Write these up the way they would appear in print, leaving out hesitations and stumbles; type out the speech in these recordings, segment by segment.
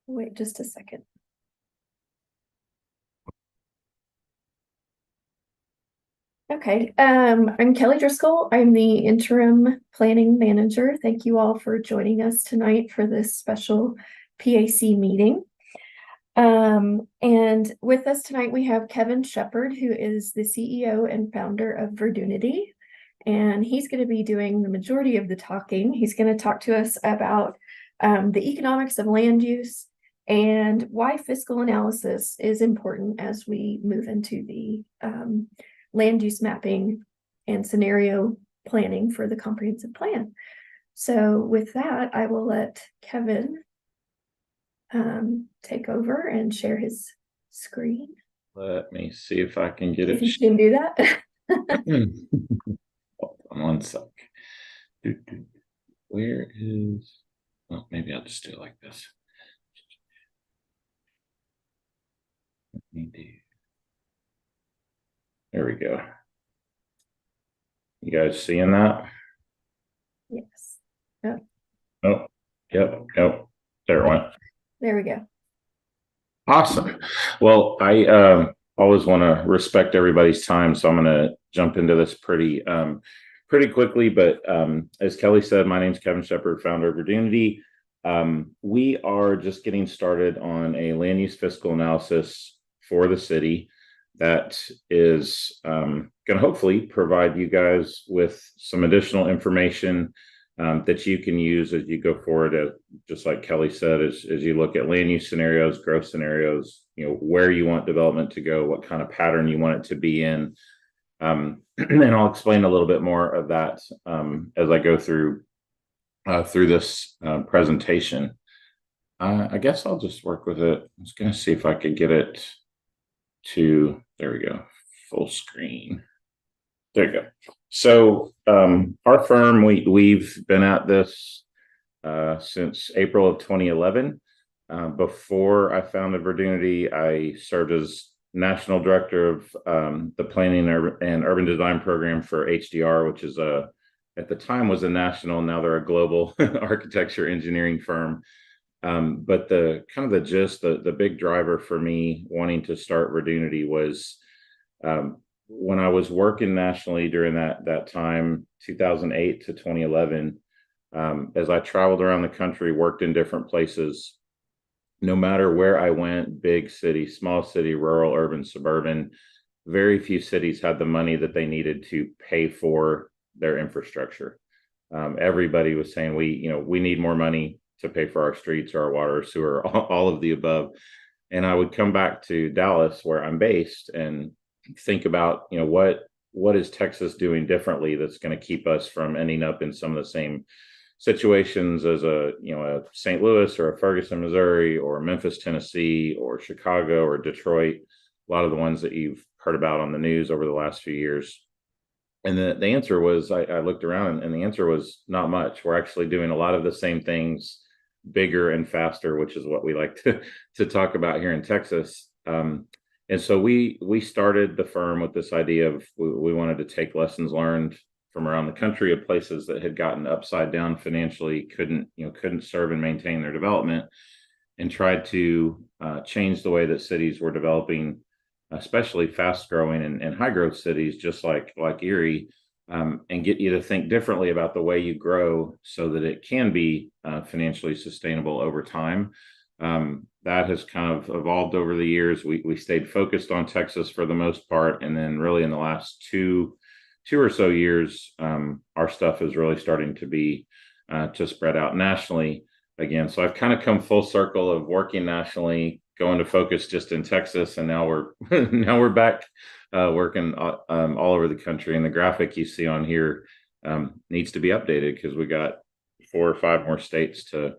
Wait just a second. Okay, I'm Kelly Driscoll. I'm the interim planning manager. Thank you all for joining us tonight for this special PAC meeting. And with us tonight, we have Kevin Shepard, who is the CEO and founder of Verdunity. And he's going to be doing the majority of the talking. He's going to talk to us about the economics of land use and why fiscal analysis is important as we move into the land use mapping and scenario planning for the comprehensive plan. So with that, I will let Kevin take over and share his screen. Let me see if I can get If it. you can do that. Hold on one sec. Where is, well, maybe I'll just do it like this. Let me do, there we go. You guys seeing that? Yes. Oh, Oh, yep, nope. There it went. there we go. Awesome. Well, I always want to respect everybody's time, so I'm going to jump into this pretty quickly. But as Kelly said, my name is Kevin Shepard, founder of Verdunity. We are just getting started on a land use fiscal analysis for the city that is going to hopefully provide you guys with some additional information that you can use as you go forward. Just like Kelly said, as you look at land use scenarios, growth scenarios, where you want development to go, what kind of pattern you want it to be in. And I'll explain a little bit more of that as I go through this presentation. I guess I'll just work with it. I was going to see if I could get it to, there we go, full screen. There you go. So our firm, we've been at this since April of 2011. Before I founded Verdunity, I served as national director of the planning and urban design program for HDR, which is at the time was a national, now they're a global architecture engineering firm. But the kind of the gist, the big driver for me wanting to start Verdunity was when I was working nationally during that time, 2008 to 2011, as I traveled around the country, worked in different places, no matter where I went, big city, small city, rural, urban, suburban, very few cities had the money that they needed to pay for their infrastructure. Everybody was saying, we need more money to pay for our streets, our water, sewer, all of the above. And I would come back to Dallas, where I'm based, and think about, what is Texas doing differently that's going to keep us from ending up in some of the same situations as a St. Louis or a Ferguson, Missouri, or Memphis, Tennessee, or Chicago or Detroit, a lot of the ones that you've heard about on the news over the last few years. And the answer was, I looked around and the answer was not much. We're actually doing a lot of the same things, bigger and faster, which is what we like to talk about here in Texas. And so we started the firm with this idea of we wanted to take lessons learned from around the country of places that had gotten upside down financially, couldn't serve and maintain their development, and tried to change the way that cities were developing, especially fast growing and high growth cities, just like Erie, and get you to think differently about the way you grow so that it can be financially sustainable over time. That has kind of evolved over the years. We stayed focused on Texas for the most part, and then really in the last two or so years, our stuff is really starting to be to spread out nationally again. So I've kind of come full circle of working nationally, going to focus just in Texas, and now we're back working all over the country. And the graphic you see on here needs to be updated because we got 4 or 5 more states to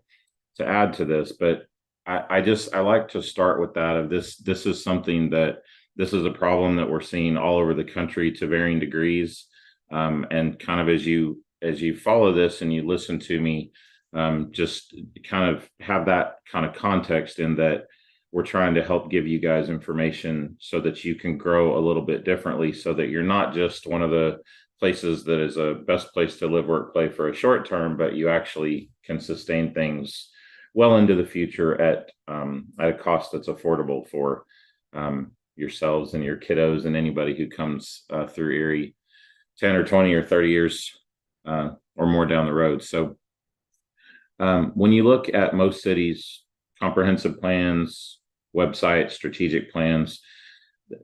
add to this. But I like to start with that of this is something that this is a problem that we're seeing all over the country to varying degrees. And kind of as you follow this and you listen to me, just kind of have that kind of context in that we're trying to help give you guys information so that you can grow a little bit differently, so that you're not just one of the places that is a best place to live, work, play for a short term, but you actually can sustain things well into the future at a cost that's affordable for yourselves and your kiddos and anybody who comes through Erie 10 or 20 or 30 years or more down the road. So when you look at most cities, comprehensive plans, websites, strategic plans,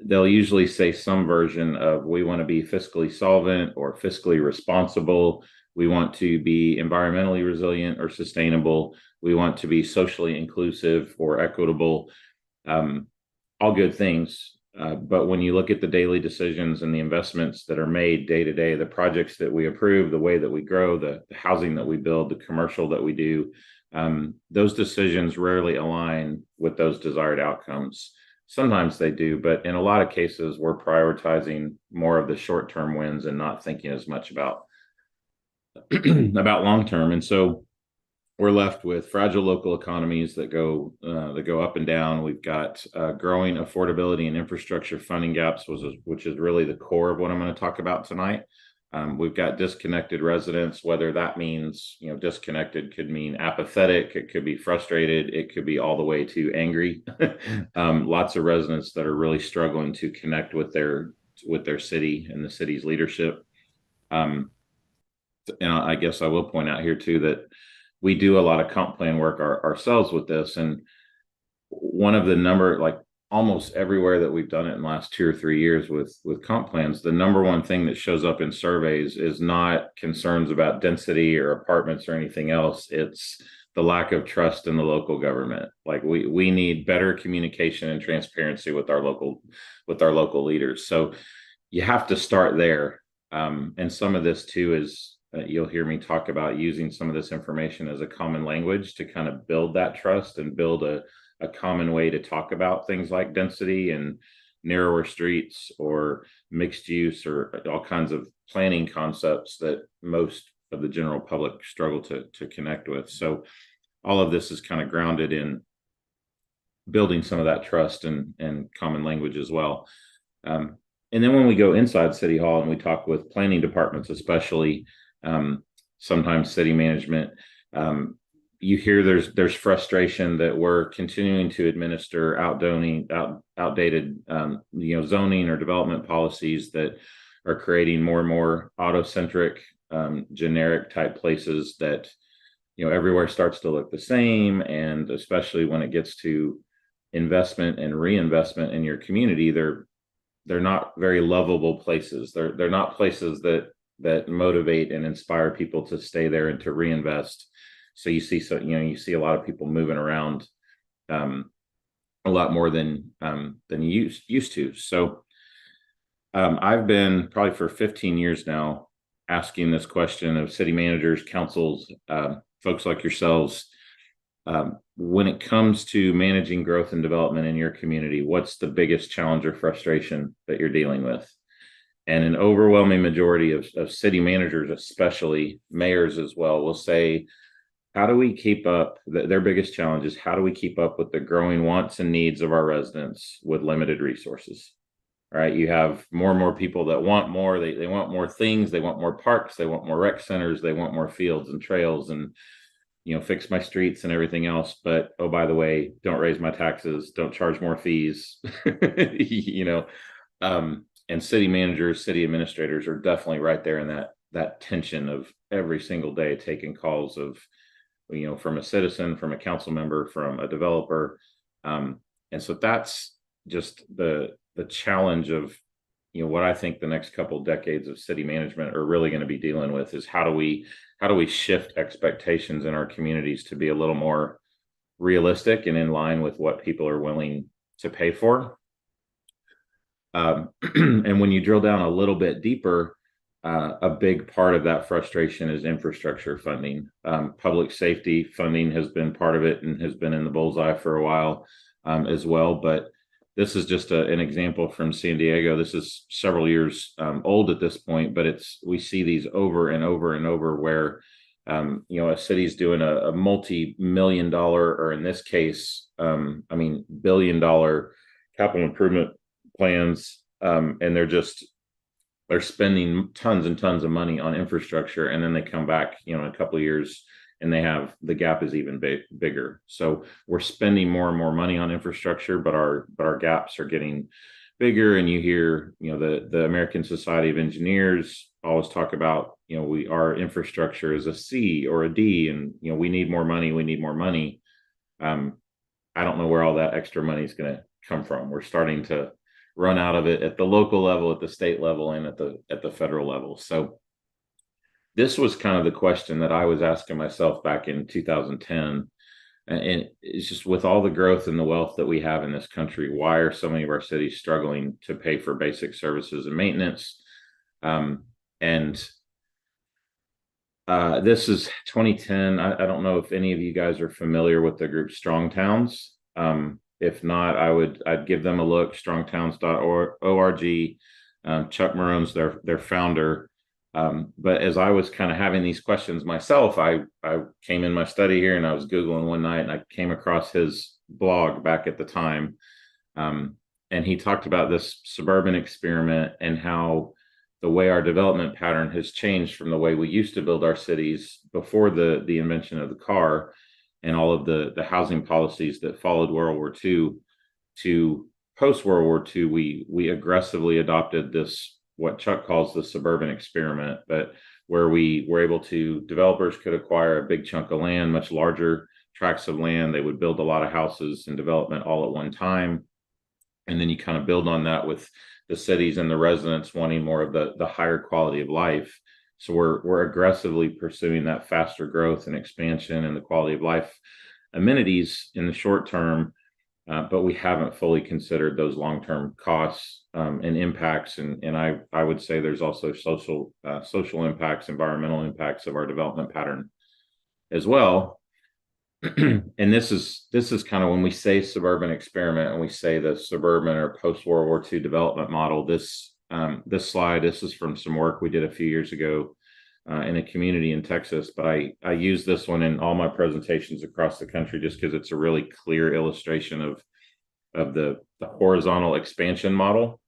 they'll usually say some version of we want to be fiscally solvent or fiscally responsible. We want to be environmentally resilient or sustainable. We want to be socially inclusive or equitable. All good things. But when you look at the daily decisions and the investments that are made day to day, the projects that we approve, the way that we grow, the housing that we build, the commercial that we do, those decisions rarely align with those desired outcomes. Sometimes they do, but in a lot of cases, we're prioritizing more of the short-term wins and not thinking as much about long-term. And so we're left with fragile local economies that go up and down. We've got growing affordability and infrastructure funding gaps, which is really the core of what I'm going to talk about tonight. We've got disconnected residents, whether that means, disconnected could mean apathetic, it could be frustrated, it could be all the way to angry. Lots of residents that are really struggling to connect with their city and the city's leadership. And I guess I will point out here too that we do a lot of comp plan work ourselves with this. And one of the almost everywhere that we've done it in the last 2 or 3 years with comp plans, the number one thing that shows up in surveys is not concerns about density or apartments or anything else. It's the lack of trust in the local government. Like we need better communication and transparency with our local leaders. So you have to start there. And some of this too is you'll hear me talk about using some of this information as a common language to kind of build that trust and build a common way to talk about things like density and narrower streets or mixed use or all kinds of planning concepts that most of the general public struggle to connect with. So all of this is kind of grounded in building some of that trust and common language as well. And then when we go inside City Hall and we talk with planning departments, especially sometimes city management, you hear there's frustration that we're continuing to administer outdated zoning or development policies that are creating more and more auto-centric generic type places that everywhere starts to look the same. And especially when it gets to investment and reinvestment in your community, they're not very lovable places. They're not places that motivate and inspire people to stay there and to reinvest. So you see a lot of people moving around a lot more than you used to. So I've been probably for 15 years now asking this question of city managers, councils, folks like yourselves. When it comes to managing growth and development in your community, what's the biggest challenge or frustration that you're dealing with? And an overwhelming majority of city managers, especially mayors as well, will say, how do we keep up? Their biggest challenge is how do we keep up with the growing wants and needs of our residents with limited resources? Right? You have more and more people that want more. They want more things. They want more parks. They want more rec centers. They want more fields and trails and fix my streets and everything else. But oh, by the way, don't raise my taxes. Don't charge more fees. And city managers, city administrators are definitely right there in that tension of every single day taking calls of, from a citizen, from a council member, from a developer. And so that's just the challenge of, what I think the next couple of decades of city management are really going to be dealing with is how do we shift expectations in our communities to be a little more realistic and in line with what people are willing to pay for. And when you drill down a little bit deeper, a big part of that frustration is infrastructure funding. Public safety funding has been part of it and has been in the bullseye for a while as well. But this is just an example from San Diego. This is several years old at this point, but we see these over and over and over where a city's doing a multi-million-dollar, or in this case, billion-dollar capital improvement plans, and they're spending tons and tons of money on infrastructure, and then they come back, in a couple of years and the gap is even bigger. So we're spending more and more money on infrastructure, but our gaps are getting bigger. And you hear, the American Society of Engineers always talk about, our infrastructure is a C or a D, and we need more money. We need more money. I don't know where all that extra money is going to come from. We're starting to run out of it at the local level, at the state level, and at the federal level. So this was kind of the question that I was asking myself back in 2010. And it's just, with all the growth and the wealth that we have in this country, why are so many of our cities struggling to pay for basic services and maintenance? This is 2010. I don't know if any of you guys are familiar with the group Strong Towns. If not, I'd give them a look. Strongtowns.org. Chuck Marone's their founder. But as I was kind of having these questions myself, I came in my study here and I was Googling one night, and I came across his blog back at the time. And he talked about this suburban experiment and how the way our development pattern has changed from the way we used to build our cities before the invention of the car and all of the housing policies that followed World War II to post World War II. We aggressively adopted this, what Chuck calls the suburban experiment, but where we were able to, developers could acquire a big chunk of land, much larger tracts of land. They would build a lot of houses and development all at one time. And then you kind of build on that with the cities and the residents wanting more of the higher quality of life. So we're aggressively pursuing that faster growth and expansion and the quality of life amenities in the short term, but we haven't fully considered those long-term costs and impacts. And I would say there's also social impacts, environmental impacts of our development pattern as well. And this is kind of when we say suburban experiment and we say the suburban or post-World War II development model. This slide, this is from some work we did a few years ago in a community in Texas, but I use this one in all my presentations across the country just because it's a really clear illustration of the horizontal expansion model.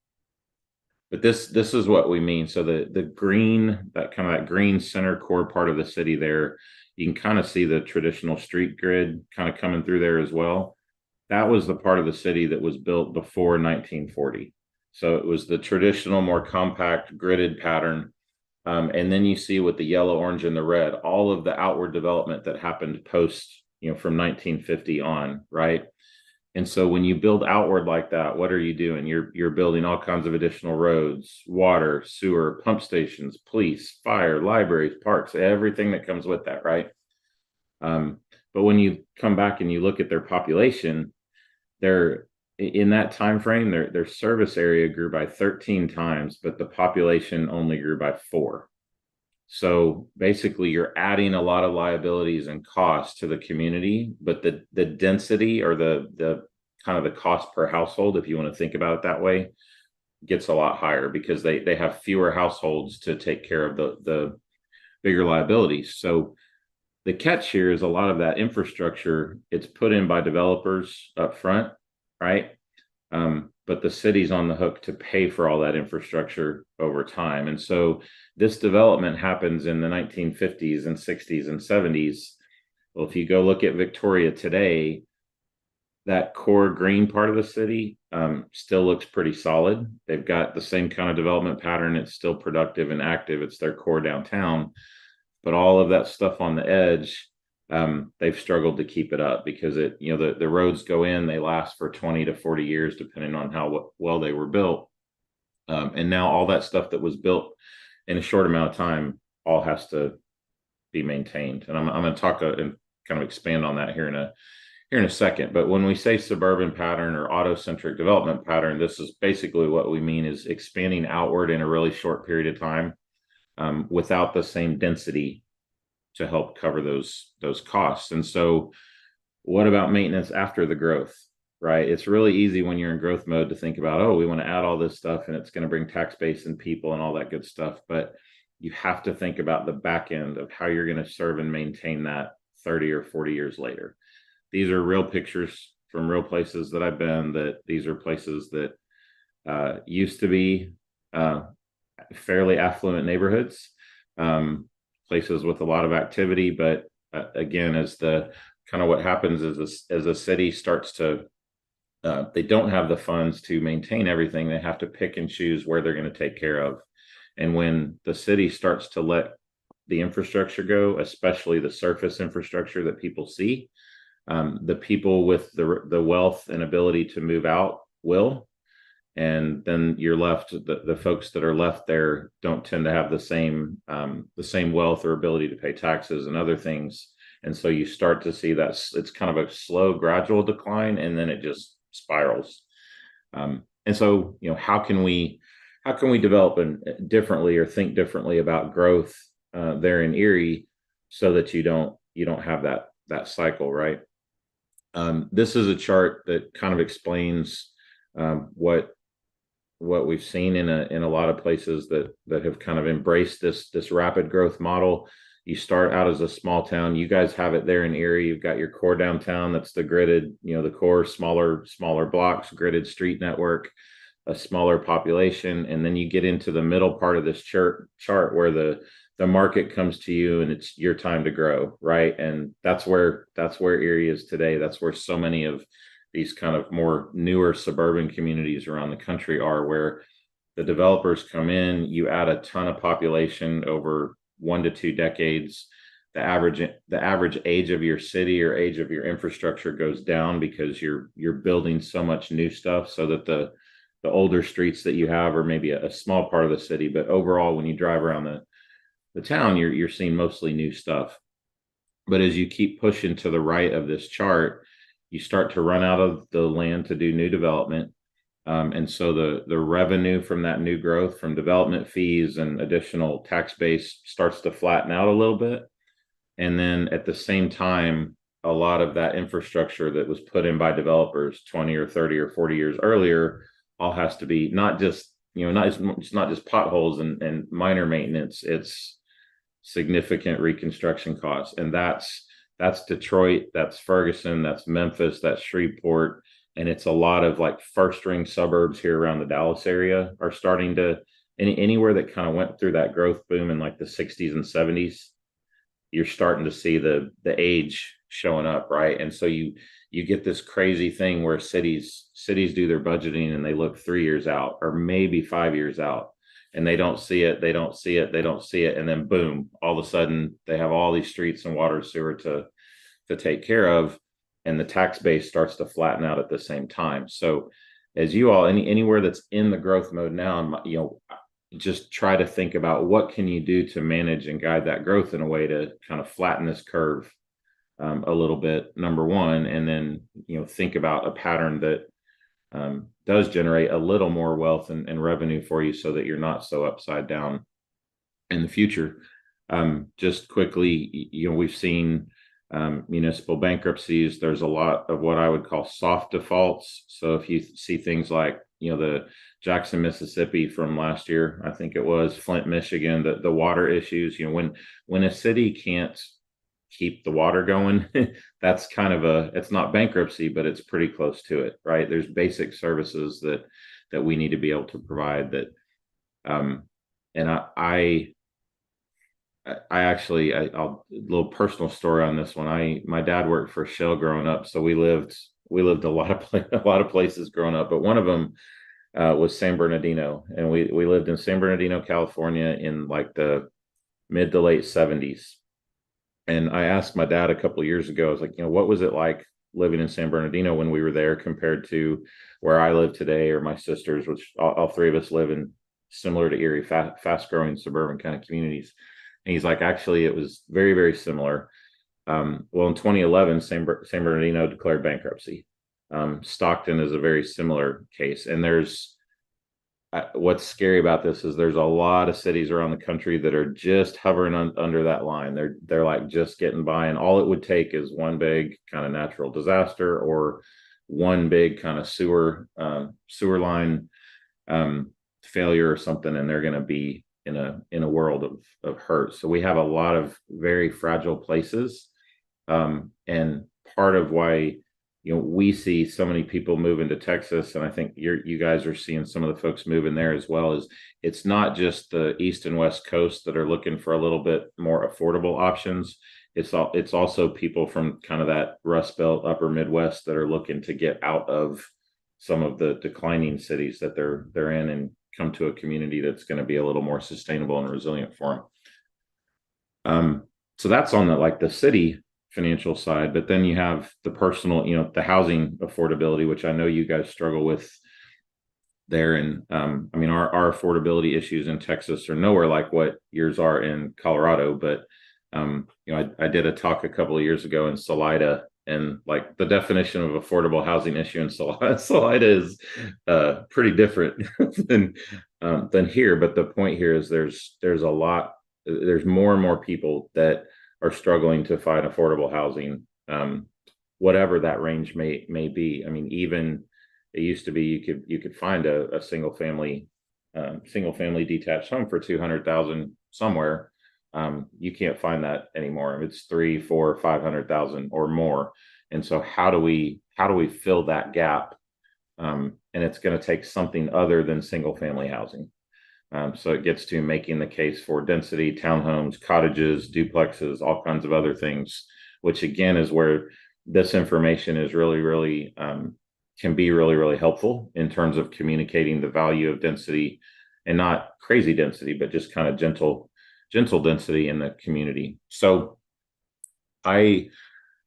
But this is what we mean. So the green, that green center core part of the city there, you can kind of see the traditional street grid kind of coming through there as well. That was the part of the city that was built before 1940. So it was the traditional, more compact gridded pattern. And then you see with the yellow, orange, and the red, all of the outward development that happened post, from 1950 on, right? And so when you build outward like that, what are you doing? You're building all kinds of additional roads, water, sewer, pump stations, police, fire, libraries, parks, everything that comes with that, right? But when you come back and you look at their population, in that time frame, their service area grew by 13 times, but the population only grew by 4. So basically, you're adding a lot of liabilities and costs to the community, but the density or the kind of the cost per household, if you want to think about it that way, gets a lot higher because they have fewer households to take care of the bigger liabilities. So the catch here is a lot of that infrastructure, it's put in by developers up front, right? But the city's on the hook to pay for all that infrastructure over time. And so this development happens in the 1950s and 60s and 70s. Well, if you go look at Victoria today, that core green part of the city still looks pretty solid. They've got the same kind of development pattern. It's still productive and active. It's their core downtown. But all of that stuff on the edge, they've struggled to keep it up because the roads go in, they last for 20 to 40 years, depending on how well they were built. And now all that stuff that was built in a short amount of time all has to be maintained. And I'm going to talk and kind of expand on that here in a second. But when we say suburban pattern or auto-centric development pattern, this is basically what we mean is expanding outward in a really short period of time without the same density to help cover those costs. And so what about maintenance after the growth, right? It's really easy when you're in growth mode to think about, oh, we want to add all this stuff and it's going to bring tax base and people and all that good stuff. But you have to think about the back end of how you're going to serve and maintain that 30 or 40 years later. These are real pictures from real places that I've been, that these are places that used to be fairly affluent neighborhoods, places with a lot of activity, but again, as the kind of what happens as a city starts to, they don't have the funds to maintain everything. They have to pick and choose where they're going to take care of. And when the city starts to let the infrastructure go, especially the surface infrastructure that people see, the people with the wealth and ability to move out will. And then you're left, the folks that are left there don't tend to have the same wealth or ability to pay taxes and other things. And so you start to see that it's kind of a slow, gradual decline, and then it just spirals. And so, how can we develop differently or think differently about growth there in Erie, so that you don't have that cycle, right? This is a chart that kind of explains what we've seen in a lot of places that have kind of embraced this rapid growth model. You start out as a small town. You guys have it there in Erie. You've got your core downtown. That's the gridded, the core, smaller blocks, gridded street network, a smaller population. And then you get into the middle part of this chart where the market comes to you and it's your time to grow, right? And that's where Erie is today. That's where so many of these kind of more newer suburban communities around the country are, where the developers come in, you add a ton of population over 1 to 2 decades. The average age of your city or age of your infrastructure goes down because you're building so much new stuff, so that the older streets that you have are maybe a small part of the city, but overall, when you drive around the town, you're seeing mostly new stuff. But as you keep pushing to the right of this chart, you start to run out of the land to do new development. And so the revenue from that new growth, from development fees and additional tax base, starts to flatten out a little bit. And then at the same time, a lot of that infrastructure that was put in by developers 20 or 30 or 40 years earlier all has to be not just potholes and minor maintenance. It's significant reconstruction costs. And that's Detroit, that's Ferguson, that's Memphis, that's Shreveport. And it's a lot of like first ring suburbs here around the Dallas area are starting to, anywhere that kind of went through that growth boom in like the 60s and 70s, you're starting to see the age showing up, right? And so you get this crazy thing where cities do their budgeting and they look 3 years out or maybe 5 years out, and they don't see it. And then boom, all of a sudden they have all these streets and water, sewer to take care of. And the tax base starts to flatten out at the same time. So as you all, anywhere that's in the growth mode now, just try to think about what can you do to manage and guide that growth in a way to kind of flatten this curve a little bit, number one. And then, think about a pattern that does generate a little more wealth and revenue for you, so that you're not so upside down in the future. Just quickly, we've seen municipal bankruptcies. There's a lot of what I would call soft defaults. So if you see things like, the Jackson, Mississippi from last year, I think it was Flint, Michigan, the water issues, when a city can't keep the water going, that's kind of it's not bankruptcy, but it's pretty close to it, right? There's basic services that we need to be able to provide that. And I'll a little personal story on this one. My dad worked for Shell growing up, so we lived a lot of places growing up, but one of them was San Bernardino, and we lived in San Bernardino, California, in like the mid to late 70s. And I asked my dad a couple of years ago, I was like, what was it like living in San Bernardino when we were there compared to where I live today, or my sisters, which all three of us live in similar to Erie, fast growing suburban kind of communities. And he's like, actually, it was very, very similar. Well, in 2011, San Bernardino declared bankruptcy. Stockton is a very similar case. And what's scary about this is there's a lot of cities around the country that are just hovering under that line. They're like just getting by, and all it would take is one big kind of natural disaster or one big kind of sewer line failure or something, and they're going to be in a world of hurt. So we have a lot of very fragile places, and part of why we see so many people move into Texas, and I think you guys are seeing some of the folks move in there as well, is it's not just the East and West Coast that are looking for a little bit more affordable options. it's also people from kind of that Rust Belt, upper Midwest that are looking to get out of some of the declining cities that they're in and come to a community that's going to be a little more sustainable and resilient for them. So that's on the city financial side, but then you have the personal, the housing affordability, which I know you guys struggle with there. And I mean, our affordability issues in Texas are nowhere like what yours are in Colorado. But I did a talk a couple of years ago in Salida, and like the definition of affordable housing issue in Salida is pretty different than here. But the point here is there's more and more people that are struggling to find affordable housing, whatever that range may be. I mean, even it used to be you could find a single family detached home for 200,000 somewhere. You can't find that anymore. It's 300,000, 400,000, 500,000 or more. And so how do we fill that gap? And it's going to take something other than single family housing. So it gets to making the case for density, townhomes, cottages, duplexes, all kinds of other things, which again is where this information is really can be really helpful in terms of communicating the value of density, and not crazy density, but just kind of gentle density in the community. So I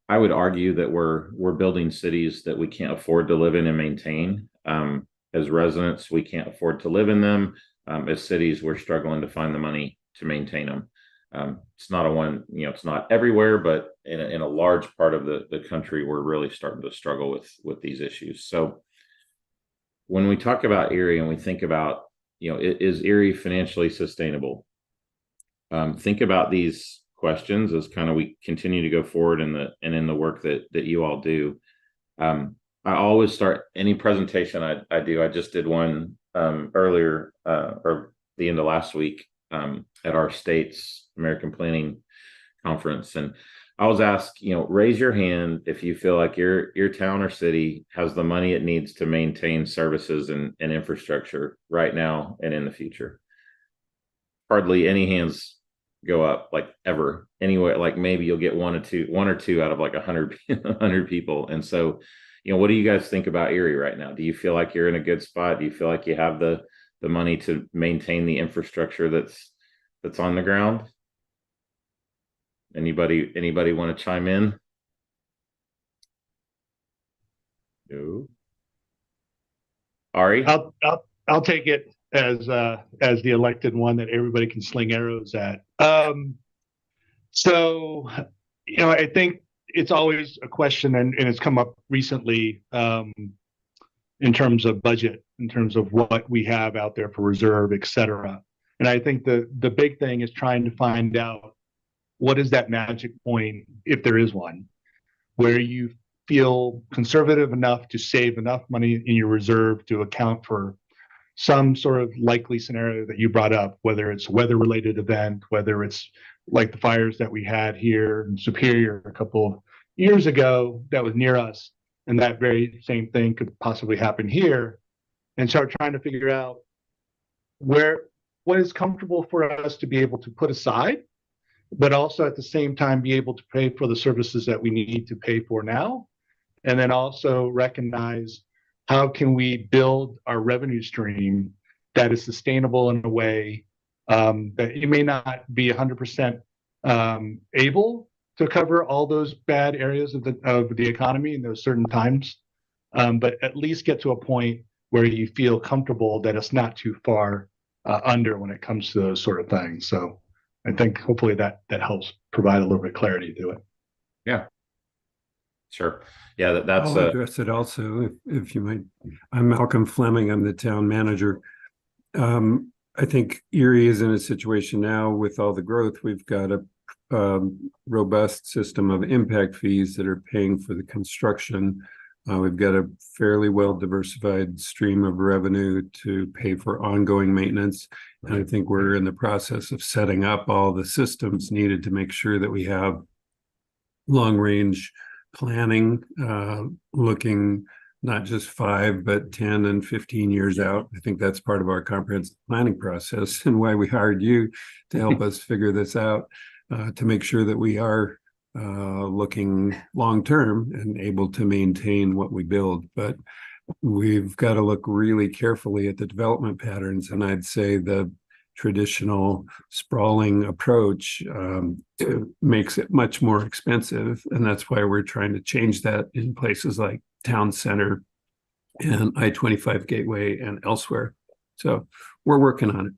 would argue that we're building cities that we can't afford to live in and maintain. As residents, we can't afford to live in them. As cities, we're struggling to find the money to maintain them. It's not it's not everywhere, but in a large part of the country, we're really starting to struggle with these issues. So when we talk about Erie and we think about, is Erie financially sustainable? Think about these questions as kind of we continue to go forward in the work that you all do. I always start any presentation I do. I just did one earlier or the end of last week at our state's American Planning Conference, and I was asked, raise your hand if you feel like your town or city has the money it needs to maintain services and infrastructure right now and in the future. Hardly any hands go up, like ever, anyway. Like maybe you'll get one or two out of like 100 people. And so, what do you guys think about Erie right now? Do you feel like you're in a good spot? Do you feel like you have the money to maintain the infrastructure that's on the ground? Anybody want to chime in? No. Ari? I'll take it as the elected one that everybody can sling arrows at. So I think it's always a question, and it's come up recently in terms of budget, in terms of what we have out there for reserve, et cetera. And I think the big thing is trying to find out what is that magic point, if there is one, where you feel conservative enough to save enough money in your reserve to account for some sort of likely scenario that you brought up, whether it's a weather-related event, whether it's like the fires that we had here in Superior a couple of years ago that was near us, and that very same thing could possibly happen here, and start trying to figure out what is comfortable for us to be able to put aside, but also at the same time be able to pay for the services that we need to pay for now, and then also recognize how can we build our revenue stream that is sustainable in a way that you may not be 100% able to cover all those bad areas of the economy in those certain times, but at least get to a point where you feel comfortable that it's not too far under when it comes to those sort of things. So I think hopefully that helps provide a little bit of clarity to it. Yeah. Sure. Yeah, that's I'll address it also, if you might. I'm Malcolm Fleming. I'm the town manager. I think Erie is in a situation now with all the growth. We've got a robust system of impact fees that are paying for the construction. We've got a fairly well diversified stream of revenue to pay for ongoing maintenance. And I think we're in the process of setting up all the systems needed to make sure that we have long range planning, looking not just 5, but 10 and 15 years out. I think that's part of our comprehensive planning process and why we hired you to help us figure this out, to make sure that we are looking long-term and able to maintain what we build. But we've got to look really carefully at the development patterns. And I'd say the traditional sprawling approach makes it much more expensive. And that's why we're trying to change that in places like Town Center and I-25 Gateway and elsewhere. So we're working on it.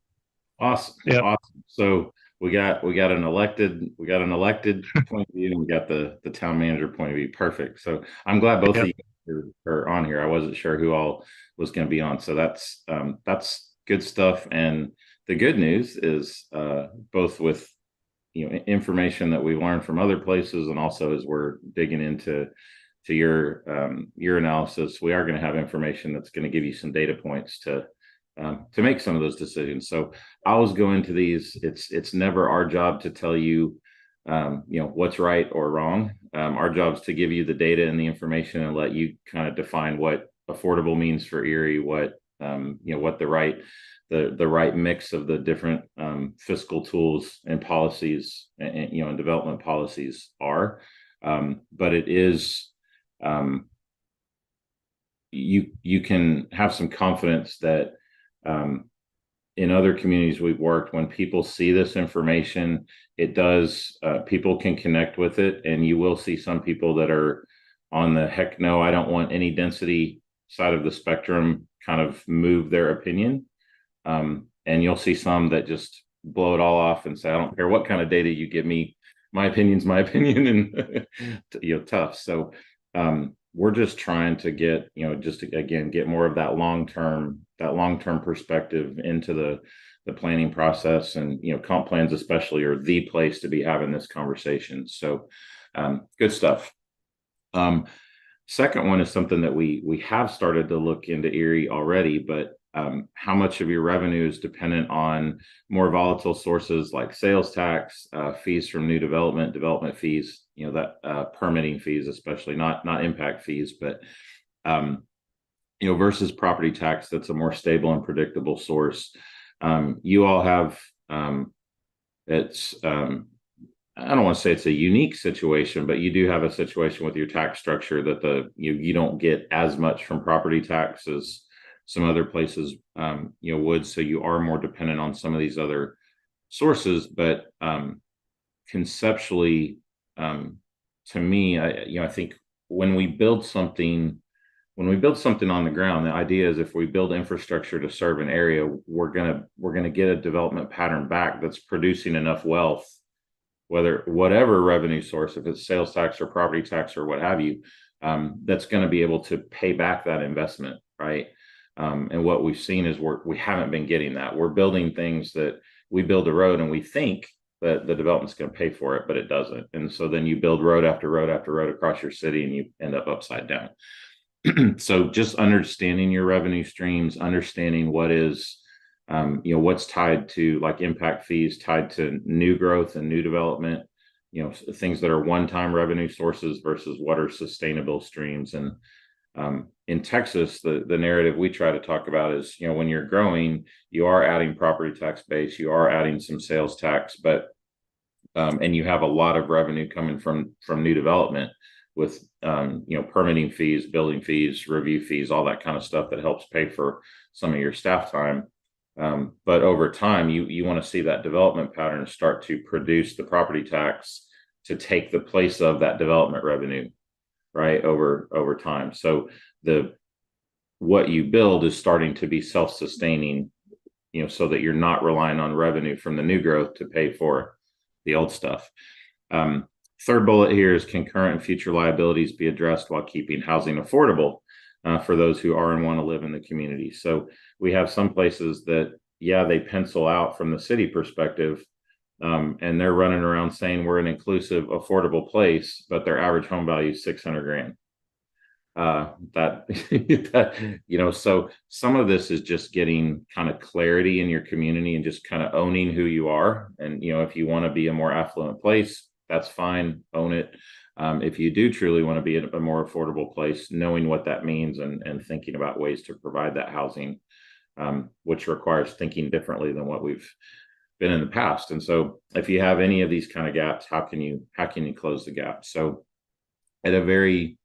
Awesome. Yep. Awesome. So we got an elected point of view, and we got the town manager point of view. Perfect. So I'm glad both of you are on here. I wasn't sure who all was going to be on. So that's good stuff. And the good news is both with information that we've learned from other places, and also as we're digging into your analysis, we are going to have information that's going to give you some data points to make some of those decisions. So I always go into these. It's never our job to tell you, what's right or wrong. Our job is to give you the data and the information and let you kind of define what affordable means for Erie, what what the right mix of the different fiscal tools and policies and development policies are. But it is you can have some confidence that in other communities we've worked, when people see this information, it does, people can connect with it. And you will see some people that are on the heck no, I don't want any density side of the spectrum kind of move their opinion. And you'll see some that just blow it all off and say, I don't care what kind of data you give me, my opinion's my opinion, and tough. So we're just trying to get, get more of that long-term perspective into the planning process. And, comp plans especially are the place to be having this conversation. So good stuff. Second one is something that we have started to look into Erie already, but how much of your revenue is dependent on more volatile sources like sales tax, fees from new development fees, that permitting fees, especially not impact fees, but versus property tax, that's a more stable and predictable source. You all have it's I don't want to say it's a unique situation, but you do have a situation with your tax structure that you don't get as much from property tax as some other places would. So you are more dependent on some of these other sources. But conceptually, to me, I think when we build something on the ground, the idea is if we build infrastructure to serve an area, we're gonna get a development pattern back that's producing enough wealth, whatever revenue source, if it's sales tax or property tax or what have you, that's going to be able to pay back that investment, right? And what we've seen is we haven't been getting that. We're building things that we build a road and we think that the development's going to pay for it, but it doesn't. And so then you build road after road after road across your city and you end up upside down. So just understanding your revenue streams, understanding what is what's tied to like impact fees tied to new growth and new development, things that are one-time revenue sources versus what are sustainable streams. And in Texas, the narrative we try to talk about is, when you're growing, you are adding property tax base, you are adding some sales tax, but and you have a lot of revenue coming from new development with permitting fees, building fees, review fees, all that kind of stuff that helps pay for some of your staff time. But over time, you want to see that development pattern start to produce the property tax to take the place of that development revenue, right, over time. So what you build is starting to be self-sustaining, so that you're not relying on revenue from the new growth to pay for the old stuff. Third bullet here is, can current and future liabilities be addressed while keeping housing affordable for those who are and want to live in the community? So we have some places that, they pencil out from the city perspective, and they're running around saying we're an inclusive, affordable place, but their average home value is $600,000. So some of this is just getting kind of clarity in your community and just kind of owning who you are. And, if you want to be a more affluent place, that's fine, own it. If you do truly want to be a more affordable place, knowing what that means and thinking about ways to provide that housing, which requires thinking differently than what we've been in the past. And so if you have any of these kind of gaps, how can you close the gap? So at a very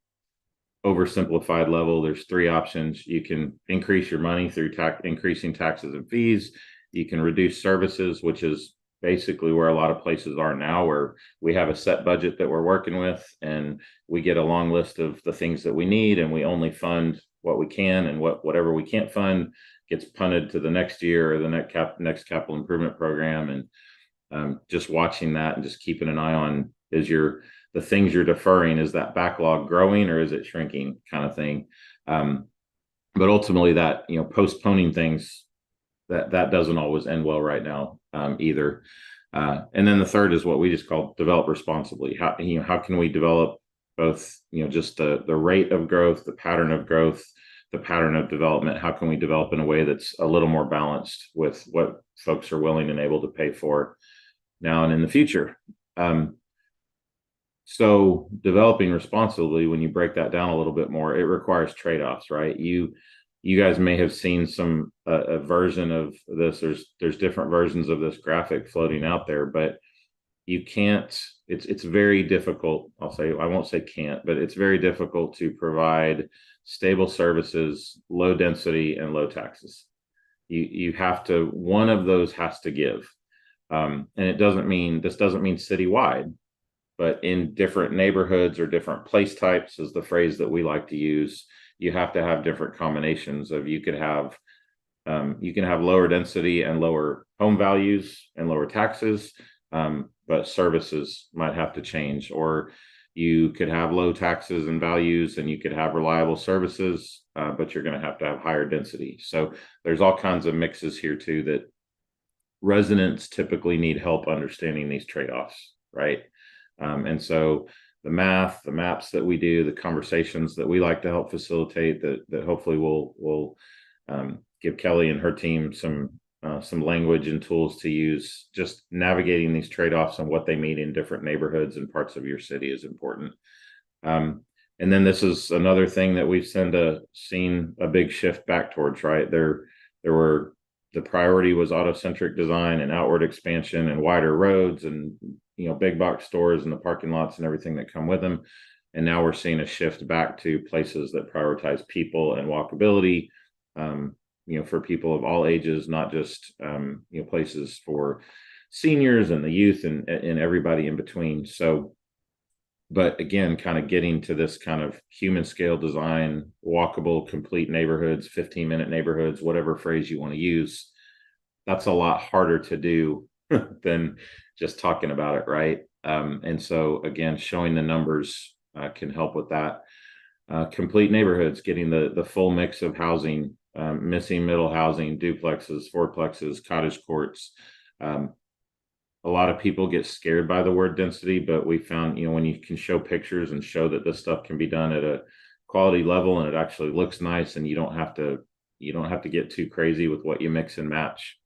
oversimplified level, there's three options. You can increase your money through increasing taxes and fees. You can reduce services, which is basically where a lot of places are now, where we have a set budget that we're working with, and we get a long list of the things that we need, and we only fund what we can, and whatever we can't fund gets punted to the next year or the next capital improvement program. And just watching that and just keeping an eye on, the things you're deferring, is that backlog growing or is it shrinking, kind of thing. But ultimately, that, postponing things, that doesn't always end well right now, either. And then the third is what we just call develop responsibly. How can we develop both, just the rate of growth, the pattern of growth, the pattern of development? How can we develop in a way that's a little more balanced with what folks are willing and able to pay for now and in the future? So developing responsibly, when you break that down a little bit more, it requires trade-offs, right? You guys may have seen a version of this. There's different versions of this graphic floating out there, but you can't, it's very difficult. I won't say can't, but it's very difficult to provide stable services, low density, and low taxes. You have to, one of those has to give. And this doesn't mean citywide, but in different neighborhoods or different place types is the phrase that we like to use. You have to have different combinations of, you can have lower density and lower home values and lower taxes, but services might have to change. Or you could have low taxes and values and you could have reliable services, but you're going to have higher density. So there's all kinds of mixes here too, that residents typically need help understanding these trade-offs, right? And so the maps that we do, the conversations that we like to help facilitate, that hopefully will give Kelly and her team some language and tools to use. Just navigating these trade-offs and what they mean in different neighborhoods and parts of your city is important. And then this is another thing that we've seen a big shift back towards, right? The priority was auto-centric design and outward expansion and wider roads and big box stores and the parking lots and everything that come with them. And now we're seeing a shift back to places that prioritize people and walkability, for people of all ages, not just places for seniors and the youth and everybody in between. So, but again, kind of getting to this kind of human scale design, walkable, complete neighborhoods, 15-minute neighborhoods, whatever phrase you want to use, that's a lot harder to do than just talking about it, right? And so again, showing the numbers can help with that. Complete neighborhoods, getting the full mix of housing, missing middle housing, duplexes, fourplexes, cottage courts. A lot of people get scared by the word density, but we found, when you can show pictures and show that this stuff can be done at a quality level and it actually looks nice, and you don't have to get too crazy with what you mix and match.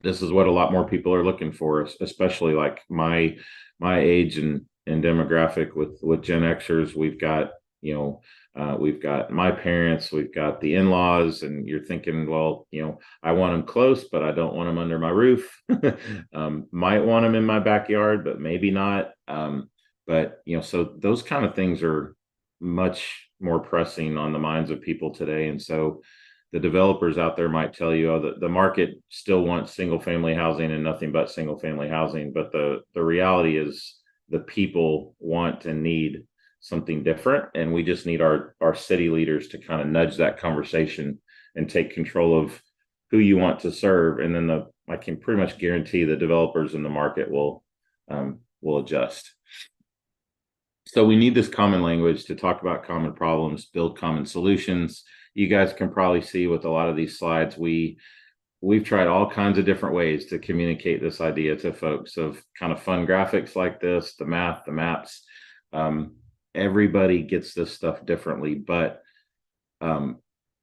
This is what a lot more people are looking for, especially like my age and demographic with Gen Xers. We've got, we've got my parents, we've got the in-laws, and you're thinking, well, I want them close, but I don't want them under my roof. Might want them in my backyard, but maybe not. But so those kind of things are much more pressing on the minds of people today. And so the developers out there might tell you, that the market still wants single family housing and nothing but single family housing. But the reality is the people want and need something different. And we just need our city leaders to kind of nudge that conversation and take control of who you want to serve. And then I can pretty much guarantee the developers in the market will adjust. So we need this common language to talk about common problems, build common solutions. You guys can probably see with a lot of these slides, we've tried all kinds of different ways to communicate this idea to folks, of kind of fun graphics like this, the math, the maps. Everybody gets this stuff differently, but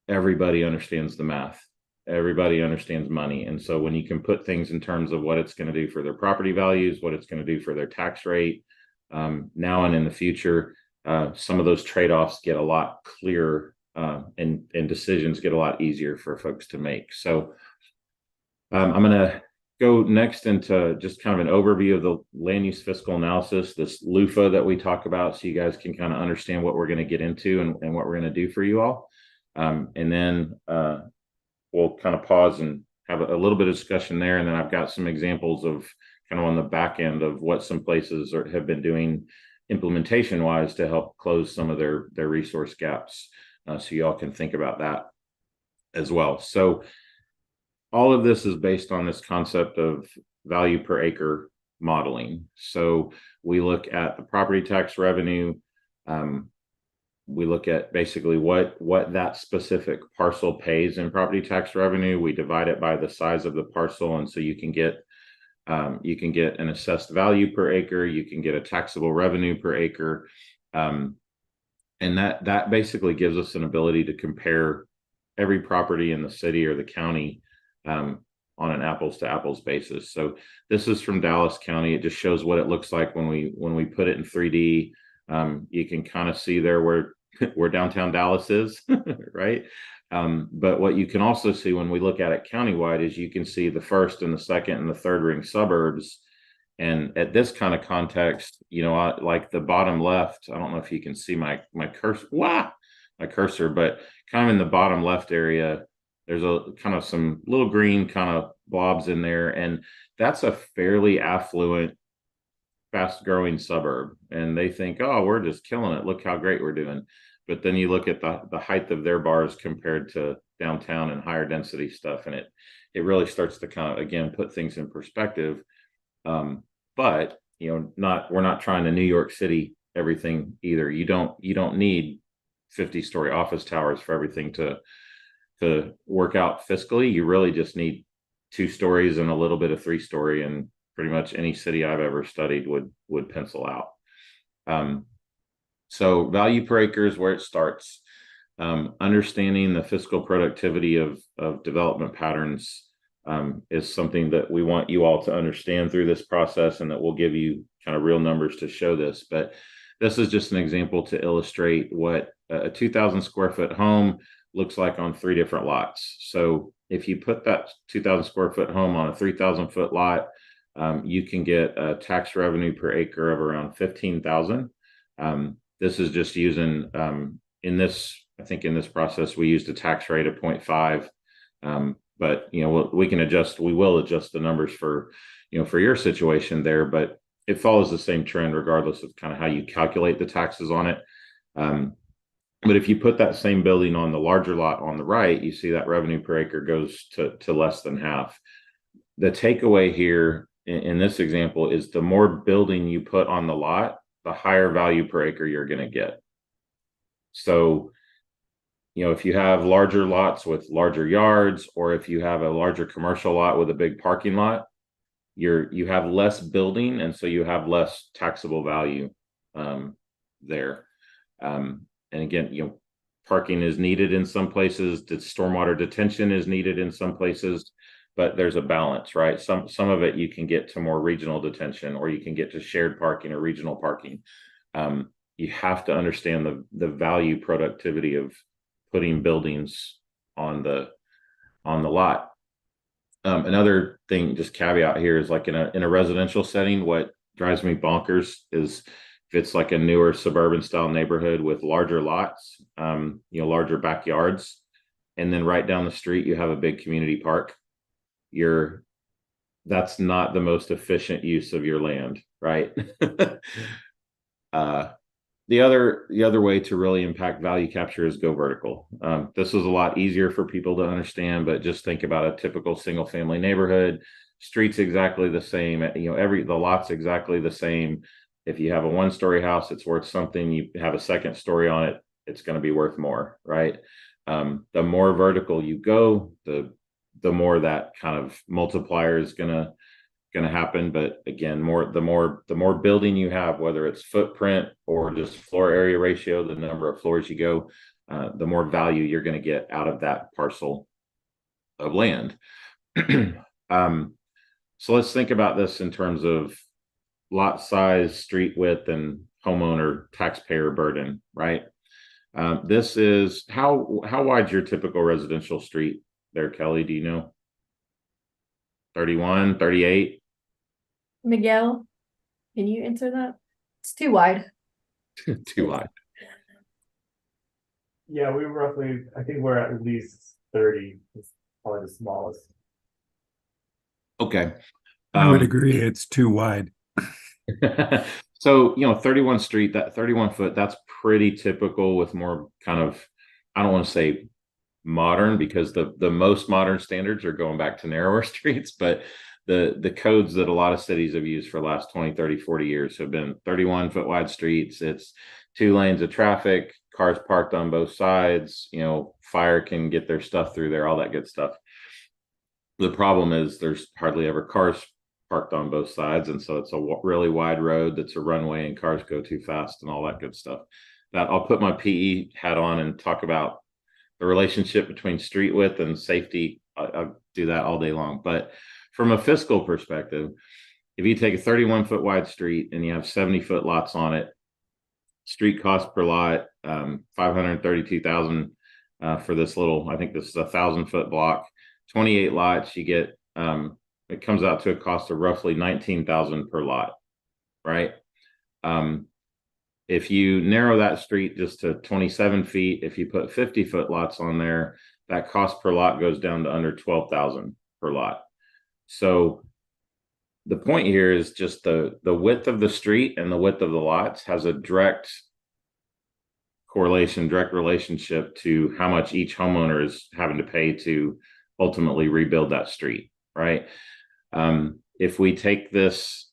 everybody understands the math. Everybody understands money. And so when you can put things in terms of what it's going to do for their property values, what it's going to do for their tax rate, now and in the future, some of those trade-offs get a lot clearer, and decisions get a lot easier for folks to make. So I'm going to go next into just kind of an overview of the land use fiscal analysis, this LUFA that we talk about, so you guys can kind of understand what we're going to get into and what we're going to do for you all. And then we'll kind of pause and have a little bit of discussion there. And then I've got some examples of kind of on the back end of what some places have been doing implementation wise to help close some of their resource gaps. So y'all can think about that as well. So all of this is based on this concept of value per acre modeling. So we look at the property tax revenue. We look at basically what that specific parcel pays in property tax revenue. We divide it by the size of the parcel, and so you can get an assessed value per acre. You can get a taxable revenue per acre, and that basically gives us an ability to compare every property in the city or the county on an apples to apples basis. So this is from Dallas County. It just shows what it looks like when we put it in 3D. You can kind of see there where downtown Dallas is, right? But what you can also see when we look at it countywide is you can see the first and the second and the third ring suburbs. And at this kind of context, like the bottom left, I don't know if you can see my cursor, my cursor, but kind of in the bottom left area, there's a kind of some little green kind of blobs in there. And that's a fairly affluent, fast growing suburb. And they think, oh, we're just killing it. Look how great we're doing. But then you look at the height of their bars compared to downtown and higher density stuff. And it really starts to kind of, again, put things in perspective. But, we're not trying to New York City everything either. You don't need 50-story office towers for everything to work out fiscally. You really just need 2 stories and a little bit of 3-story, and pretty much any city I've ever studied would pencil out. So value per acre is where it starts. Understanding the fiscal productivity of development patterns is something that we want you all to understand through this process, and that we'll give you kind of real numbers to show this. But this is just an example to illustrate what a 2,000 square foot home looks like on 3 different lots. So if you put that 2,000 square foot home on a 3,000 foot lot, you can get a tax revenue per acre of around 15,000. This is just using in this process, we used a tax rate of 0.5. But we will adjust the numbers for your situation there, but it follows the same trend regardless of kind of how you calculate the taxes on it. But if you put that same building on the larger lot on the right, you see that revenue per acre goes to less than half. The takeaway here in this example is the more building you put on the lot, the higher value per acre you're going to get. So, if you have larger lots with larger yards, or if you have a larger commercial lot with a big parking lot, you have less building, and so you have less taxable value there. And again, parking is needed in some places. The stormwater detention is needed in some places, but there's a balance, right? Some of it you can get to more regional detention, or you can get to shared parking or regional parking. You have to understand the value productivity of putting buildings on the lot. Another thing, just caveat here, is like in a residential setting, what drives me bonkers is if it's like a newer suburban style neighborhood with larger lots, larger backyards, and then right down the street you have a big community park. That's not the most efficient use of your land, right? The other way to really impact value capture is go vertical. This is a lot easier for people to understand, but just think about a typical single family neighborhood. Street's exactly the same. The lot's exactly the same. If you have a 1-story house, it's worth something. You have a 2nd story on it, it's going to be worth more, right? The more vertical you go, the more that kind of multiplier is going to happen. But again, the more building you have, whether it's footprint or just floor area ratio, the number of floors you go, the more value you're going to get out of that parcel of land. So let's think about this in terms of lot size, street width, and homeowner taxpayer burden, right? This is how wide's your typical residential street there, Kelly? Do you know? 31, 38? Miguel, can you answer that? It's too wide. Too wide. Yeah, we roughly, I think we're at least 30, it's probably the smallest. Okay. I would agree, it's too wide. So, 31 Street, that 31 foot, that's pretty typical with more kind of, I don't want to say modern, because the most modern standards are going back to narrower streets, but the codes that a lot of cities have used for the last 20, 30, 40 years have been 31 foot wide streets. It's 2 lanes of traffic, cars parked on both sides, fire can get their stuff through there, all that good stuff. The problem is there's hardly ever cars parked on both sides, and so it's a really wide road that's a runway, and cars go too fast and all that good stuff. That I'll put my PE hat on and talk about the relationship between street width and safety. I'll do that all day long. But from a fiscal perspective, if you take a 31 foot wide street and you have 70 foot lots on it, street cost per lot, 532,000 for this little, I think this is a 1,000-foot block, 28 lots, you get, it comes out to a cost of roughly 19,000 per lot, right? If you narrow that street just to 27 feet, if you put 50-foot lots on there, that cost per lot goes down to under 12,000 per lot. So the point here is just the width of the street and the width of the lots has a direct correlation, direct relationship to how much each homeowner is having to pay to ultimately rebuild that street, right? If we take this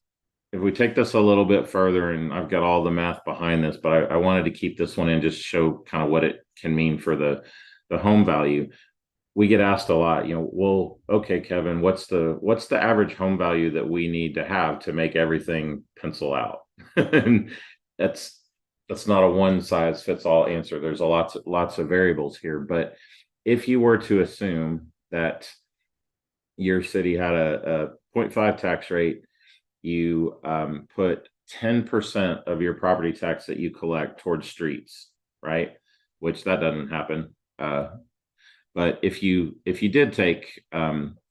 a little bit further, and I've got all the math behind this, but I wanted to keep this one in, just show kind of what it can mean for the home value. We get asked a lot, well, okay, Kevin, what's the average home value that we need to have to make everything pencil out? And that's not a one size fits all answer. There's lots of variables here. But if you were to assume that your city had a 0.5 tax rate, you put 10% of your property tax that you collect towards streets, right? Which that doesn't happen. But if you did take 10%